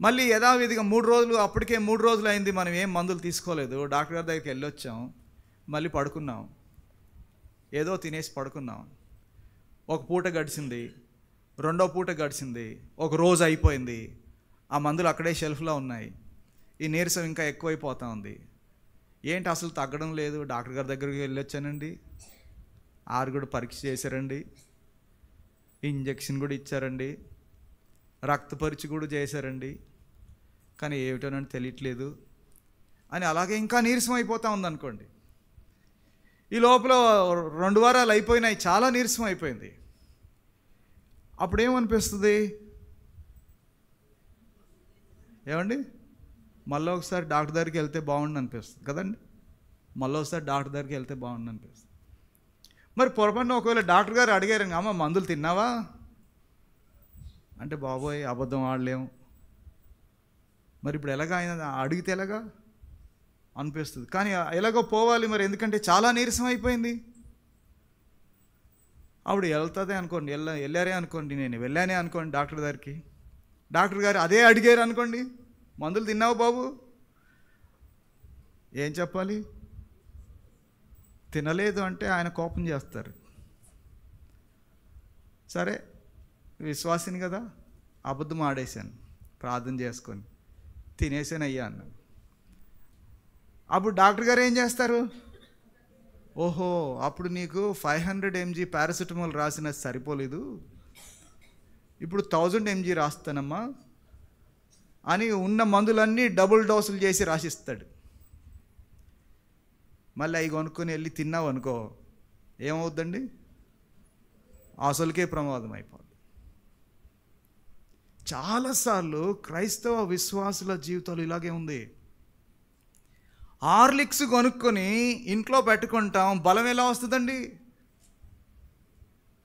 [SPEAKER 1] మళ్ళీ యథావిధిగా 3 రోజులు, అప్పటికే 3 రోజులు అయింది, మనం ఏం మందులు తీసుకోలేదు. డాక్టర్ గారి దగ్గరికి వెళ్ళొచ్చాం, మళ్ళీ పడుకున్నాం, ఏదో తినేసి పడుకున్నాం. ఒక పూట గడిచింది, రెండో పూట గడిచింది, ఒక రోజు అయిపోయింది. ఆ మందులు అక్కడే షెల్ఫ్లో ఉన్నాయి. ఈ నీరసం ఇంకా ఎక్కువైపోతూ ఉంది. ఏంటి అసలు తగ్గడం లేదు. డాక్టర్ గారి దగ్గరికి వెళ్ళొచ్చానండి, కూడా పరీక్ష చేశారండి, ఇంజెక్షన్ కూడా ఇచ్చారండి, రక్త పరీక్ష కూడా చేశారండి, కానీ ఏమిటోనని తెలియట్లేదు అని అలాగే ఇంకా నీరసం అయిపోతూ ఉందనుకోండి. ఈ లోపల 2 వారాలు అయిపోయినాయి, చాలా నీరసం అయిపోయింది. అప్పుడేమనిపిస్తుంది, ఏమండి మళ్ళీ ఒకసారి డాక్టర్ దగ్గరికి వెళ్తే బాగుండు అనిపిస్తుంది కదండి. మళ్ళీ ఒకసారి డాక్టర్ దగ్గరికి వెళ్తే బాగుండు అనిపిస్తుంది. మరి పొరపాటున ఒకవేళ డాక్టర్ గారు అడిగారు, అమ్మ మందులు తిన్నావా అంటే, బాబోయ్ అబద్ధం ఆడలేము, మరి ఇప్పుడు ఎలాగా ఆయన అడిగితే ఎలాగా అనిపిస్తుంది. కానీ ఎలాగో పోవాలి మరి, ఎందుకంటే చాలా నీరసం అయిపోయింది. ఆవిడ వెళ్తుంది అనుకోండి, వెళ్ళారే అనుకోండి, నేను వెళ్ళానే అనుకోండి డాక్టర్ దగ్గరికి. డాక్టర్ గారు అదే అడిగారు అనుకోండి, మందులు తిన్నావు బాబు, ఏం చెప్పాలి? తినలేదు అంటే ఆయన కోపం చేస్తారు. సరే విశ్వాసిని కదా, అబద్ధం ఆడేశాను, ప్రార్థన చేసుకొని తినేసాను అయ్యా అన్నాను. అప్పుడు డాక్టర్ గారు ఏం చేస్తారు, ఓహో అప్పుడు నీకు 500 mg పారాసిటమాల్ రాసిన సరిపోలేదు, ఇప్పుడు 1000 mg రాస్తానమ్మా అని ఉన్న మందులన్నీ డబుల్ డోసులు చేసి రాసిస్తాడు. మళ్ళీ అవి కొనుక్కొని వెళ్ళి తిన్నావు అనుకో, ఏమవుద్దండి? అసలుకే ప్రమాదం అయిపోద్ది. చాలాసార్లు క్రైస్తవ విశ్వాసుల జీవితాలు ఇలాగే ఉంది. హార్లిక్స్ కొనుక్కొని ఇంట్లో పెట్టుకుంటాం, బలం ఎలా వస్తుందండి?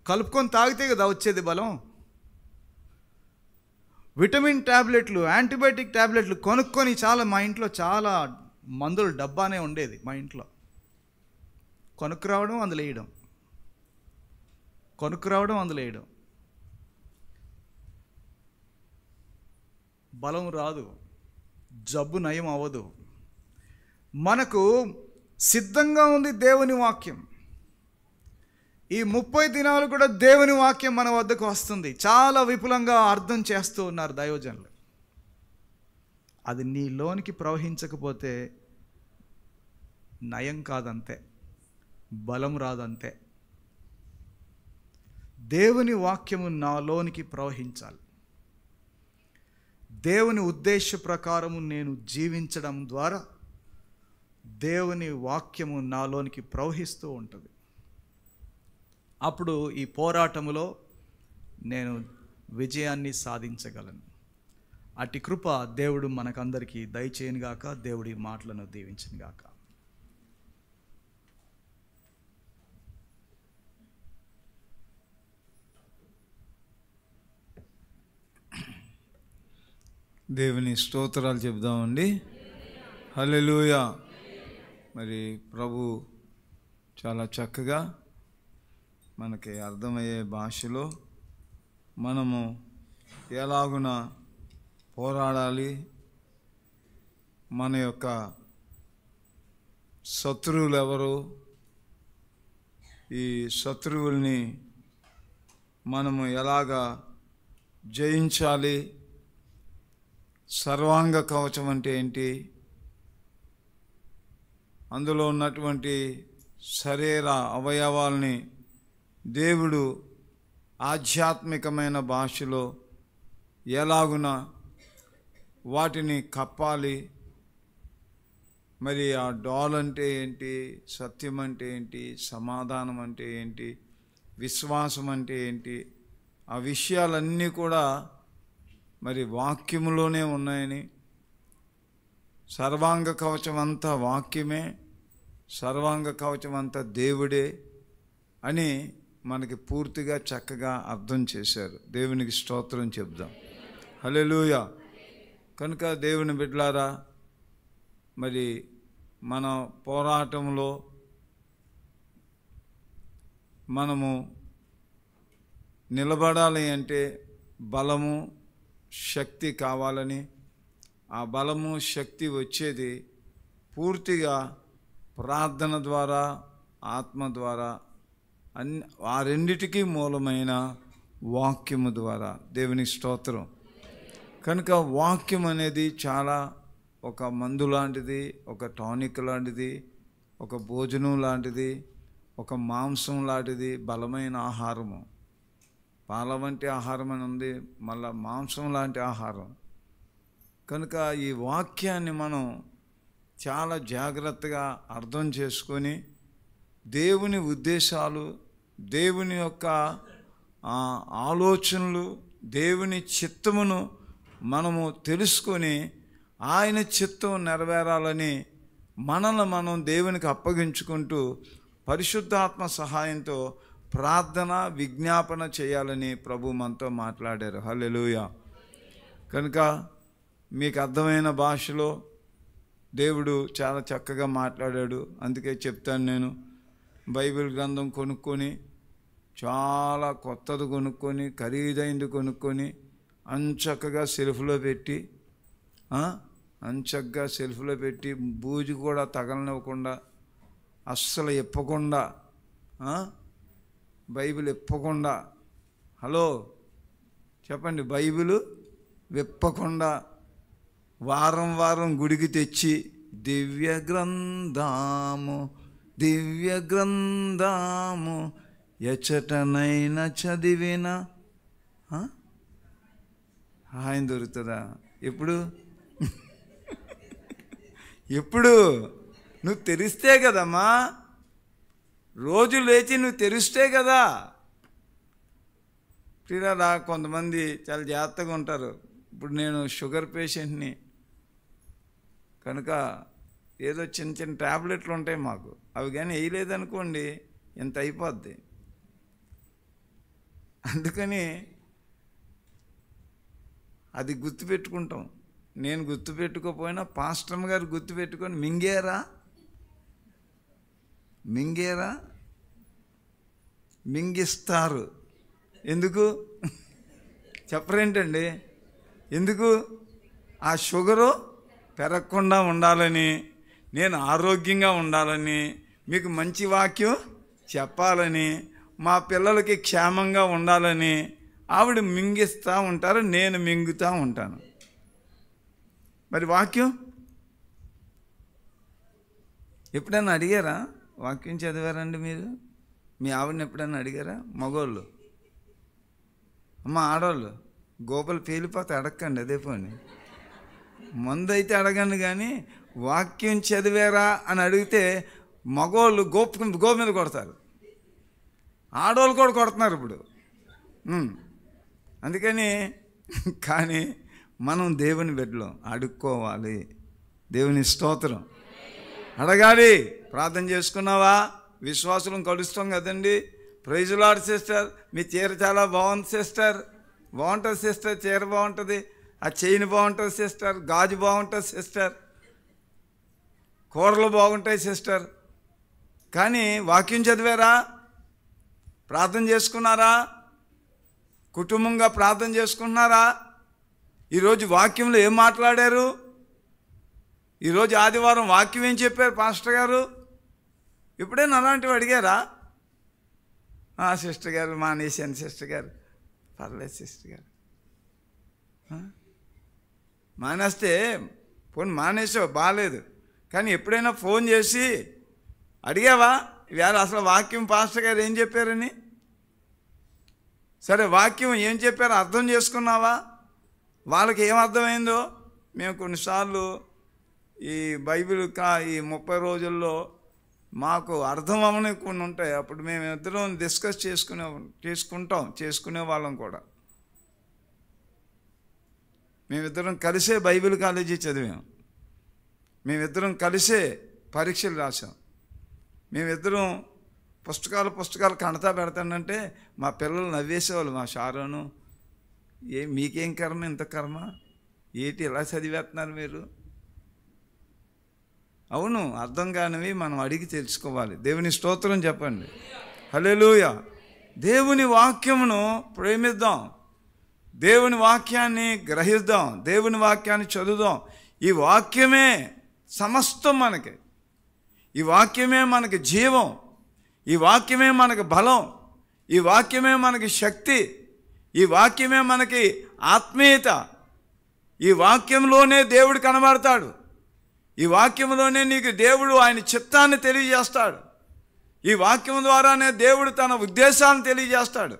[SPEAKER 1] కలుపుకొని తాగితే కదా వచ్చేది బలం. విటమిన్ ట్యాబ్లెట్లు, యాంటీబయాటిక్ ట్యాబ్లెట్లు కొనుక్కొని మా ఇంట్లో చాలా మందుల డబ్బానే ఉండేది. మా ఇంట్లో కొనుక్కురావడం, అందులో వేయడం, కొనుక్కురావడం, అందులో వేయడం. బలం రాదు, జబ్బు నయం అవ్వదు. మనకు సిద్ధంగా ఉంది దేవుని వాక్యం. ఈ 30 దినాలు కూడా దేవుని వాక్యం మన వద్దకు వస్తుంది. చాలా విపులంగా అర్థం చేస్తూ ఉన్నారు దైవజనులు. అది నీలోనికి ప్రవహించకపోతే నయం కాదంతే, బలం రాదంతే. దేవుని వాక్యము నాలోనికి ప్రవహించాలి. దేవుని ఉద్దేశ ప్రకారము నేను జీవించడం ద్వారా దేవుని వాక్యము నాలోనికి ప్రవహిస్తూ ఉంటుంది. అప్పుడు ఈ పోరాటములో నేను విజయాన్ని సాధించగలను. అట్టి కృప దేవుడు మనకందరికీ దయచేయనుగాక. దేవుడి మాటలను దీవించునుగాక.
[SPEAKER 3] దేవుని స్తోత్రాలు చెప్దామండి. హల్లెలూయా. మరి ప్రభు చాలా చక్కగా మనకి అర్థమయ్యే భాషలో మనము ఎలాగున పోరాడాలి, మన యొక్క శత్రువులు ఎవరు, ఈ శత్రువుల్ని మనము ఎలాగా జయించాలి, సర్వాంగ కవచం అంటే ఏంటి, అందులో ఉన్నటువంటి శరీర అవయవాల్ని దేవుడు ఆధ్యాత్మికమైన భాషలో ఎలాగున వాటిని కప్పాలి, మరి ఆ డాల్ అంటే ఏంటి, సత్యం అంటే ఏంటి, సమాధానం అంటే ఏంటి, విశ్వాసం అంటే ఏంటి, ఆ విషయాలన్నీ కూడా మరి వాక్యములోనే ఉన్నాయని సర్వాంగ కవచం అంతా వాక్యమే, సర్వాంగ కవచం అంతా దేవుడే అని మనకి పూర్తిగా చక్కగా అర్థం చేశారు. దేవునికి స్తోత్రం చెప్దాం. హల్లెలూయా. కనుక దేవుని బిడ్డలారా, మరి మన పోరాటంలో మనము నిలబడాలి అంటే బలము శక్తి కావాలని, ఆ బలము శక్తి వచ్చేది పూర్తిగా ప్రార్థన ద్వారా, ఆత్మ ద్వారా, ఆ రెండిటికీ మూలమైన వాక్యము ద్వారా. దేవునికి స్తోత్రం. కనుక వాక్యం అనేది చాలా ఒక మందు లాంటిది, ఒక టానిక్ లాంటిది, ఒక భోజనం లాంటిది, ఒక మాంసం లాంటిది, బలమైన ఆహారము. పాల వంటి ఆహారం అని ఉంది, మళ్ళా మాంసం లాంటి ఆహారం. కనుక ఈ వాక్యాన్ని మనం చాలా జాగ్రత్తగా అర్థం చేసుకొని దేవుని ఉద్దేశాలు, దేవుని యొక్క ఆలోచనలు, దేవుని చిత్తమును మనము తెలుసుకొని ఆయన చిత్తం నెరవేరాలని మనల్ని మనం దేవునికి అప్పగించుకుంటూ పరిశుద్ధాత్మ సహాయంతో ప్రార్థన విజ్ఞాపన చేయాలని ప్రభు మనతో మాట్లాడారు. హల్లెలూయా. కనుక మీకు అర్థమైన భాషలో దేవుడు చాలా చక్కగా మాట్లాడాడు. అందుకే చెప్తాను, నేను బైబిల్ గ్రంథం కొనుక్కొని, చాలా కొత్తది కొనుక్కొని, ఖరీదైంది కొనుక్కొని అంచక్కగా సెల్ఫ్లో పెట్టి, అంచక్కగా సెల్ఫ్లో పెట్టి, బూజు కూడా తగలనివ్వకుండా, అస్సలు ఇప్పకుండా, బైబిల్ ఇప్పకుండా, హలో చెప్పండి, బైబిల్ విప్పకుండా వారం వారం గుడికి తెచ్చి దివ్య గ్రంథాము, దివ్య గ్రంథాము ఎచ్చటనైనా చదివిన ఆయన దొరుకుతుందా? ఎప్పుడు ఎప్పుడు నువ్వు తెరిస్తే కదమ్మా, రోజు లేచి నువ్వు తెరిస్తే కదా. ప్రియులారా, కొంతమంది చాలా జాగ్రత్తగా ఉంటారు. ఇప్పుడు నేను షుగర్ పేషెంట్ని కనుక ఏదో చిన్న చిన్న ట్యాబ్లెట్లు ఉంటాయి మాకు, అవి కానీ వేయలేదనుకోండి ఇంత అయిపోద్ది. అందుకని అది గుర్తుపెట్టుకుంటాం. నేను గుర్తుపెట్టుకోపోయినా పాస్టర్ గారు గుర్తుపెట్టుకొని మింగేరా మింగిస్తారు. ఎందుకు చెప్పరేంటండి? ఎందుకు? ఆ షుగరు పెరగకుండా ఉండాలని, నేను ఆరోగ్యంగా ఉండాలని, మీకు మంచి వాక్యం చెప్పాలని, మా పిల్లలకి క్షేమంగా ఉండాలని ఆవిడ మింగిస్తూ ఉంటారు, నేను మింగుతూ ఉంటాను. మరి వాక్యం ఎప్పుడైనా అడిగారా? వాక్యం చదివారండి మీరు? మీ ఆవిడని ఎప్పుడైనా అడిగారా? మగోళ్ళు, అమ్మ ఆడవాళ్ళు గోపలు పేలిపోతే అడగండి, అదే పోని. మందు అయితే అడగండి, కానీ వాక్యం చదివారా అని అడిగితే మగోళ్ళు గోపు మీద కొడతారు, ఆడవాళ్ళు కూడా కొడుతున్నారు ఇప్పుడు. అందుకని కానీ మనం దేవుని బిడ్డలం, అడుక్కోవాలి. దేవుని స్తోత్రం. అడగాలి. ప్రార్థన చేసుకున్నావా? విశ్వాసులను కలుస్తాం కదండి. ప్రైజ్ లార్డ్ సిస్టర్, మీ చీర చాలా బాగుంది సిస్టర్. బాగుంటుంది సిస్టర్, చీర బాగుంటుంది, ఆ చైన్ బాగుంటుంది సిస్టర్, గాజు బాగుంటుంది సిస్టర్, కూరలు బాగుంటాయి సిస్టర్. కానీ వాక్యం చదివారా? ప్రార్థన చేసుకున్నారా? కుటుంబంగా ప్రార్థన చేసుకుంటున్నారా? ఈరోజు వాక్యంలో ఏం మాట్లాడారు? ఈరోజు ఆదివారం వాక్యం ఏం చెప్పారు పాస్టర్ గారు? ఎప్పుడైనా అలాంటివి అడిగారా? సిస్టర్ గారు మానేశాను సిస్టర్ గారు. పర్లేదు సిస్టర్ గారు, మానేస్తే ఫోన్ మానేసావు బాగాలేదు, కానీ ఎప్పుడైనా ఫోన్ చేసి అడిగావా ఇవాళ అసలు వాక్యం పాస్టర్ గారు ఏం చెప్పారని? సరే, వాక్యం ఏం చెప్పారో అర్థం చేసుకున్నావా? వాళ్ళకి ఏం అర్థమైందో? మేము కొన్నిసార్లు ఈ బైబిల్ ఈ 30 రోజుల్లో మాకు అర్థం అవని కొన్ని ఉంటాయి. అప్పుడు మేము ఇద్దరం డిస్కస్ చేసుకునే వాళ్ళం కూడా. మేమిద్దరం కలిసే బైబిల్ కాలేజీ చదివాం. మేమిద్దరం కలిసే పరీక్షలు రాసాం. మేమిద్దరం పుస్తకాలు కణతా పెడతానంటే మా పిల్లలు నవ్వేసేవాళ్ళు. మా షారోను, మీకేం కర్మ, ఇంత కర్మ ఏంటి ఎలా చదివేస్తున్నారు మీరు? అవును, అర్థం కానివి మనం అడిగి తెలుసుకోవాలి. దేవుని స్తోత్రం చెప్పండి. హల్లెలూయా. దేవుని వాక్యమును ప్రేమిద్దాం, దేవుని వాక్యాన్ని గ్రహిద్దాం, దేవుని వాక్యాన్ని చదువుదాం. ఈ వాక్యమే సమస్తం మనకి. ఈ వాక్యమే మనకి జీవం, ఈ వాక్యమే మనకి బలం, ఈ వాక్యమే మనకి శక్తి, ఈ వాక్యమే మనకి ఆత్మీయత. ఈ వాక్యంలోనే దేవుడు కనబడతాడు. ఈ వాక్యంలోనే నీకు దేవుడు ఆయన చిత్తాన్ని తెలియజేస్తాడు. ఈ వాక్యం ద్వారానే దేవుడు తన ఉద్దేశాలను తెలియజేస్తాడు.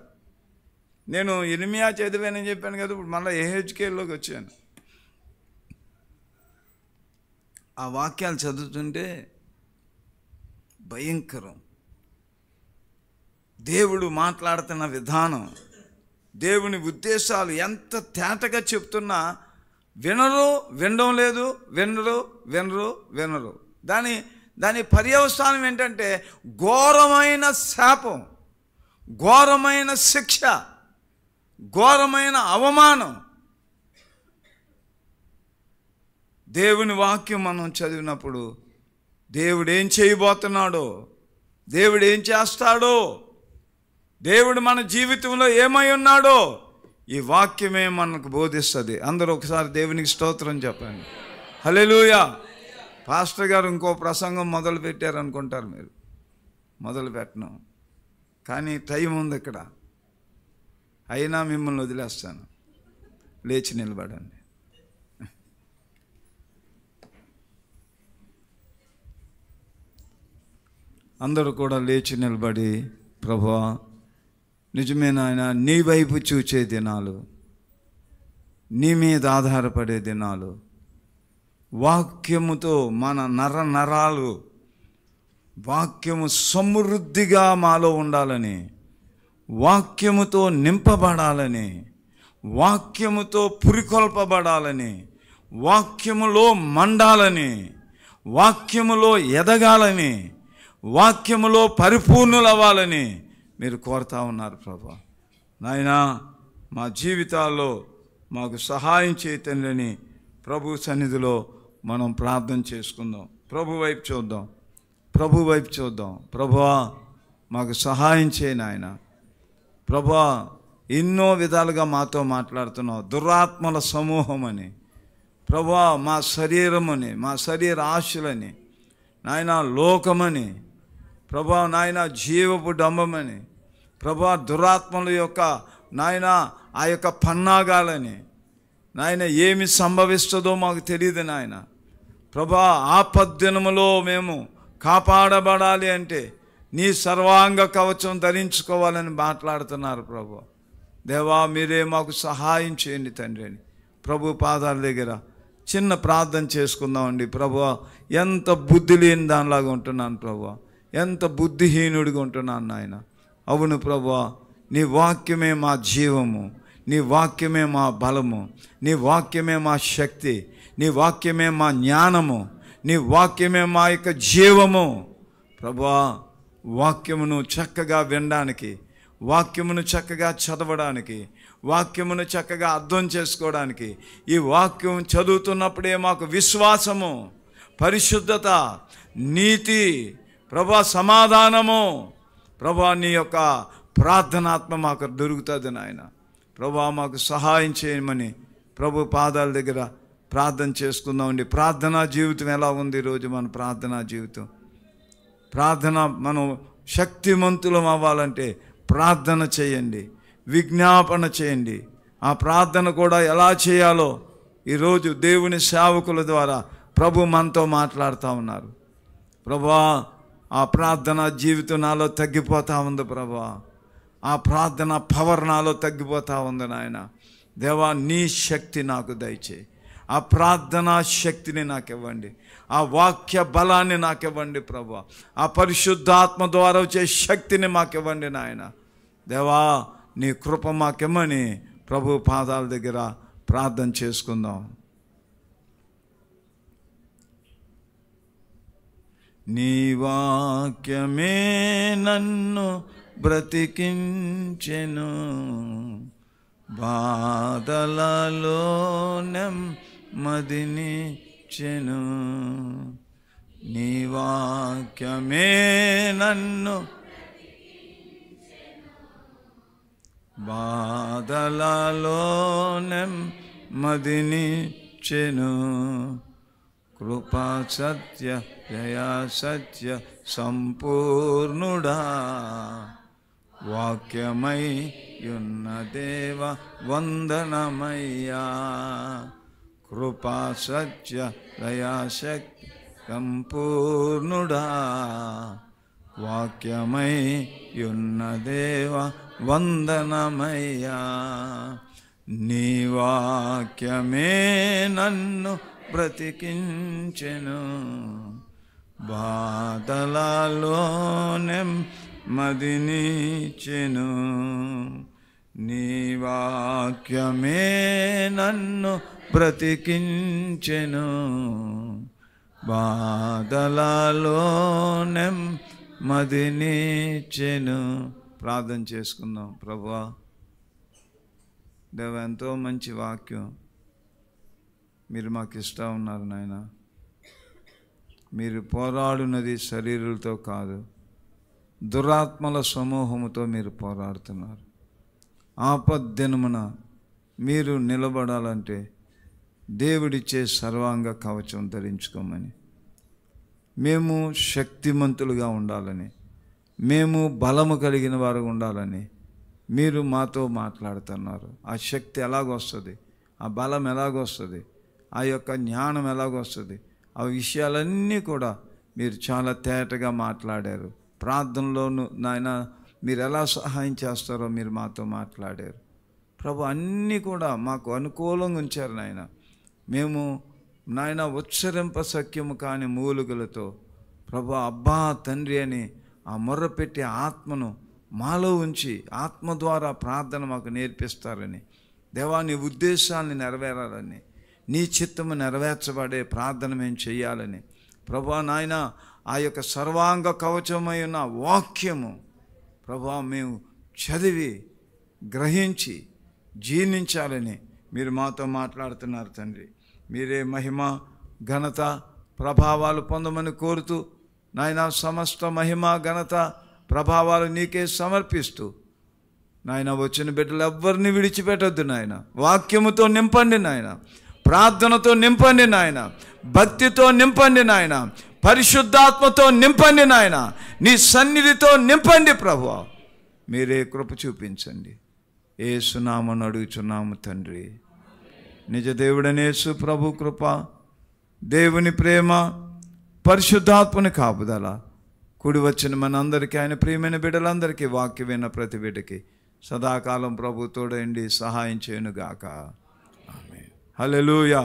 [SPEAKER 3] నేను ఇర్మియా చదివానని చెప్పాను కదా, ఇప్పుడు మళ్ళీ యెహెజ్కేలులోకి వచ్చాను. ఆ వాక్యాలు చదువుతుంటే భయంకరం. దేవుడు మాట్లాడుతున్న విధానం, దేవుని ఉద్దేశాలు ఎంత తేటగా చెప్తున్నా వినడం లేదు. దాని పర్యవసానం ఏంటంటే ఘోరమైన శాపం, ఘోరమైన శిక్ష, ఘోరమైన అవమానం. దేవుని వాక్యం మనం చదివినప్పుడు దేవుడు ఏం చేయబోతున్నాడో, దేవుడు ఏం చేస్తాడో, దేవుడు మన జీవితంలో ఏమై ఉన్నాడో ఈ వాక్యమే మనకు బోధిస్తుంది. అందరూ ఒకసారి దేవునికి స్తోత్రం చెప్పండి. హల్లెలూయా. పాస్టర్ గారు ఇంకో ప్రసంగం మొదలు పెట్టారు అనుకుంటారు మీరు. మొదలు పెట్టను, కానీ టైం ఉంది ఇక్కడ. అయినా మిమ్మల్ని వదిలేస్తాను. లేచి నిలబడండి. అందరూ కూడా లేచి నిలబడి, ప్రభువా నిజమే నాయన, నీ వైపు చూచే దినాలు, నీ మీద ఆధారపడే దినాలు, వాక్యముతో మన నరాలు వాక్యము సమృద్ధిగా మాలో ఉండాలని, వాక్యముతో నింపబడాలని, వాక్యముతో పురికొల్పబడాలని, వాక్యములో మండాలని, వాక్యములో ఎదగాలని, వాక్యములో పరిపూర్ణులవ్వాలని మీరు కోరుతా ఉన్నారు. ప్రభువా నాయనా, మా జీవితాల్లో మాకు సహాయం చేయతండి. ప్రభు సన్నిధిలో మనం ప్రార్థన చేసుకుందాం. ప్రభు వైపు చూద్దాం. ప్రభువా మాకు సహాయం చేయి నాయన. ప్రభువా ఎన్నో విధాలుగా మాతో మాట్లాడుతున్నావు. దురాత్మల సమూహం అని, ప్రభువా మా శరీరమని, మా శరీర ఆశలని నాయన, లోకమని ప్రభువా నాయన, జీవపు డంబమని ప్రభువా, దురాత్మల యొక్క నాయన ఆ యొక్క పన్నాగాలని నాయన, ఏమి సంభవిస్తుందో మాకు తెలియదు నాయన. ప్రభువా ఆపద్దినములో మేము కాపాడబడాలి అంటే నీ సర్వాంగ కవచం ధరించుకోవాలని మాట్లాడుతున్నారు. ప్రభువా దేవా, మీరే మాకు సహాయం చేయండి తండ్రి అని ప్రభు పాదాల దగ్గర చిన్న ప్రార్థన చేసుకుందామండి. ప్రభువా ఎంత బుద్ధి లేని దానిలాగా ఉంటున్నాను ప్రభువా, ఎంత బుద్ధిహీనుడిగా ఉంటున్నాను నాయన. అవును ప్రభువా, నీ వాక్యమే మా జీవము, నీ వాక్యమే మా బలము, నీ వాక్యమే మా శక్తి, నీ వాక్యమే మా జ్ఞానము, నీ వాక్యమే మా యొక్క జీవము. ప్రభువా వాక్యమును చక్కగా వినడానికి, వాక్యమును చక్కగా చదవడానికి, వాక్యమును చక్కగా అర్థం చేసుకోవడానికి, ఈ వాక్యం చదువుతున్నప్పుడే మాకు విశ్వాసము, పరిశుద్ధత, నీతి, ప్రభా సమాధానము, ప్రభా నీ యొక్క ప్రార్థనాత్మ మాకు దొరుకుతుంది నాయన. ప్రభా మాకు సహాయం చేయమని ప్రభు పాదాల దగ్గర ప్రార్థన చేసుకుందామండి. ప్రార్థనా జీవితం ఎలా ఉంది ఈరోజు? మన ప్రార్థనా జీవితం, ప్రార్థన మనం శక్తిమంతులం అవ్వాలంటే ప్రార్థన చేయండి, విజ్ఞాపన చేయండి. ఆ ప్రార్థన కూడా ఎలా చేయాలో ఈరోజు దేవుని సేవకుల ద్వారా ప్రభు మనతో మాట్లాడుతూ ఉన్నారు. ప్రభువా ఆ ప్రార్థన జీవితం నాలో తగ్గిపోతూ ఉంది ప్రభువా, ఆ ప్రార్థన పవర్ నాలో తగ్గిపోతూ ఉంది నాయన. దేవా నీ శక్తి నాకు దయచేయి, ఆ ప్రార్థనా శక్తిని నాకు ఇవ్వండి, ఆ వాక్య బలాన్ని నాకు ఇవ్వండి ప్రభువా, ఆ పరిశుద్ధాత్మ ద్వారా వచ్చే శక్తిని మాకు ఇవ్వండి నాయన. దేవా నీ కృప మాకిమ్మని ప్రభు పాదాల దగ్గర ప్రార్థన చేసుకుందాం. నీ వాక్యమే నన్ను బ్రతికించెను, బాధలలో నెమ్మదినిచ్చెను. నీ వాక్యమే నన్ను బాధలలో నెమ్మదినిచ్చెను. కృపా సత్య దయా సత్య సంపూర్ణుడా, వాక్యమై యున్న దేవ వందనమయ్యా. కృపా సత్య దయా శక్తి సంపూర్ణుడా, వాక్యమై యున్న దేవ వందనమయ్యా. నీ వాక్యమే నన్ను బ్రతికించెను, బాధలలో నెమ్మదినిచ్చెను. నీ వాక్యమే నన్ను బ్రతికించెను, బాధలలో నెమ్మదినిచ్చెను. ప్రార్థన చేసుకుందాం. ప్రభువా, దేవ, ఎంతో మంచి వాక్యం మీరు మాకు ఇష్టం ఉన్నారు నాయన. మీరు పోరాడున్నది శరీరులతో కాదు, దురాత్మల సమూహముతో మీరు పోరాడుతున్నారు. ఆపద్దినమున మీరు నిలబడాలంటే దేవుడిచ్చే సర్వాంగ కవచం ధరించుకోమని, మేము శక్తిమంతులుగా ఉండాలని, మేము బలము కలిగిన వారు ఉండాలని మీరు మాతో మాట్లాడుతున్నారు. ఆ శక్తి ఎలాగొస్తుంది, ఆ బలం ఎలాగొస్తుంది, ఆ యొక్క జ్ఞానం ఎలాగొస్తుంది, ఆ విషయాలన్నీ కూడా మీరు చాలా తేటగా మాట్లాడారు. ప్రార్థనలోను నాయన మీరు ఎలా సహాయం చేస్తారో మీరు మాతో మాట్లాడారు ప్రభు. అన్నీ కూడా మాకు అనుకూలంగా ఉంచారు నాయన. మేము నాయన ఉచ్చరింప సఖ్యము కాని మూలుగులతో ప్రభు అబ్బా తండ్రి అని ఆ మొర్రపెట్టే ఆత్మను మాలో ఉంచి ఆత్మ ద్వారా ప్రార్థన మాకు నేర్పిస్తారని, దేవా నీ ఉద్దేశాన్ని నెరవేరాలని, నీ చిత్తము నెరవేర్చబడే ప్రార్థన మేము చేయాలని ప్రభా నాయన, ఆ యొక్క సర్వాంగ కవచమై ఉన్న వాక్యము ప్రభా మేము చదివి గ్రహించి జీర్ణించాలని మీరు మాతో మాట్లాడుతున్నారు తండ్రి. మీరే మహిమ ఘనత ప్రభావాలు పొందమని కోరుతూ నాయన, సమస్త మహిమ ఘనత ప్రభావాలు నీకే సమర్పిస్తూ నాయన, వచ్చిన బిడ్డలు ఎవ్వరిని విడిచిపెట్టొద్దు నాయన. వాక్యముతో నింపండి నాయన, ప్రార్థనతో నింపండి నాయన, భక్తితో నింపండి నాయన, పరిశుద్ధాత్మతో నింపండి నాయన, నీ సన్నిధితో నింపండి ప్రభువా. మీరే కృప చూపించండి. యేసునామమున అడుగుచున్నాము తండ్రి. నిజ దేవుడైన యేసు ప్రభు కృప, దేవుని ప్రేమ, పరిశుద్ధాత్మని కాపుదల కూడి వచ్చిన మనందరికీ, ఆయన ప్రియమైన బిడ్డలందరికీ, వాక్యం విన్న ప్రతి బిడ్డకి సదాకాలం ప్రభు తోడండి సహాయం చేయనుగాక. ఆమేన్. హల్లెలూయా.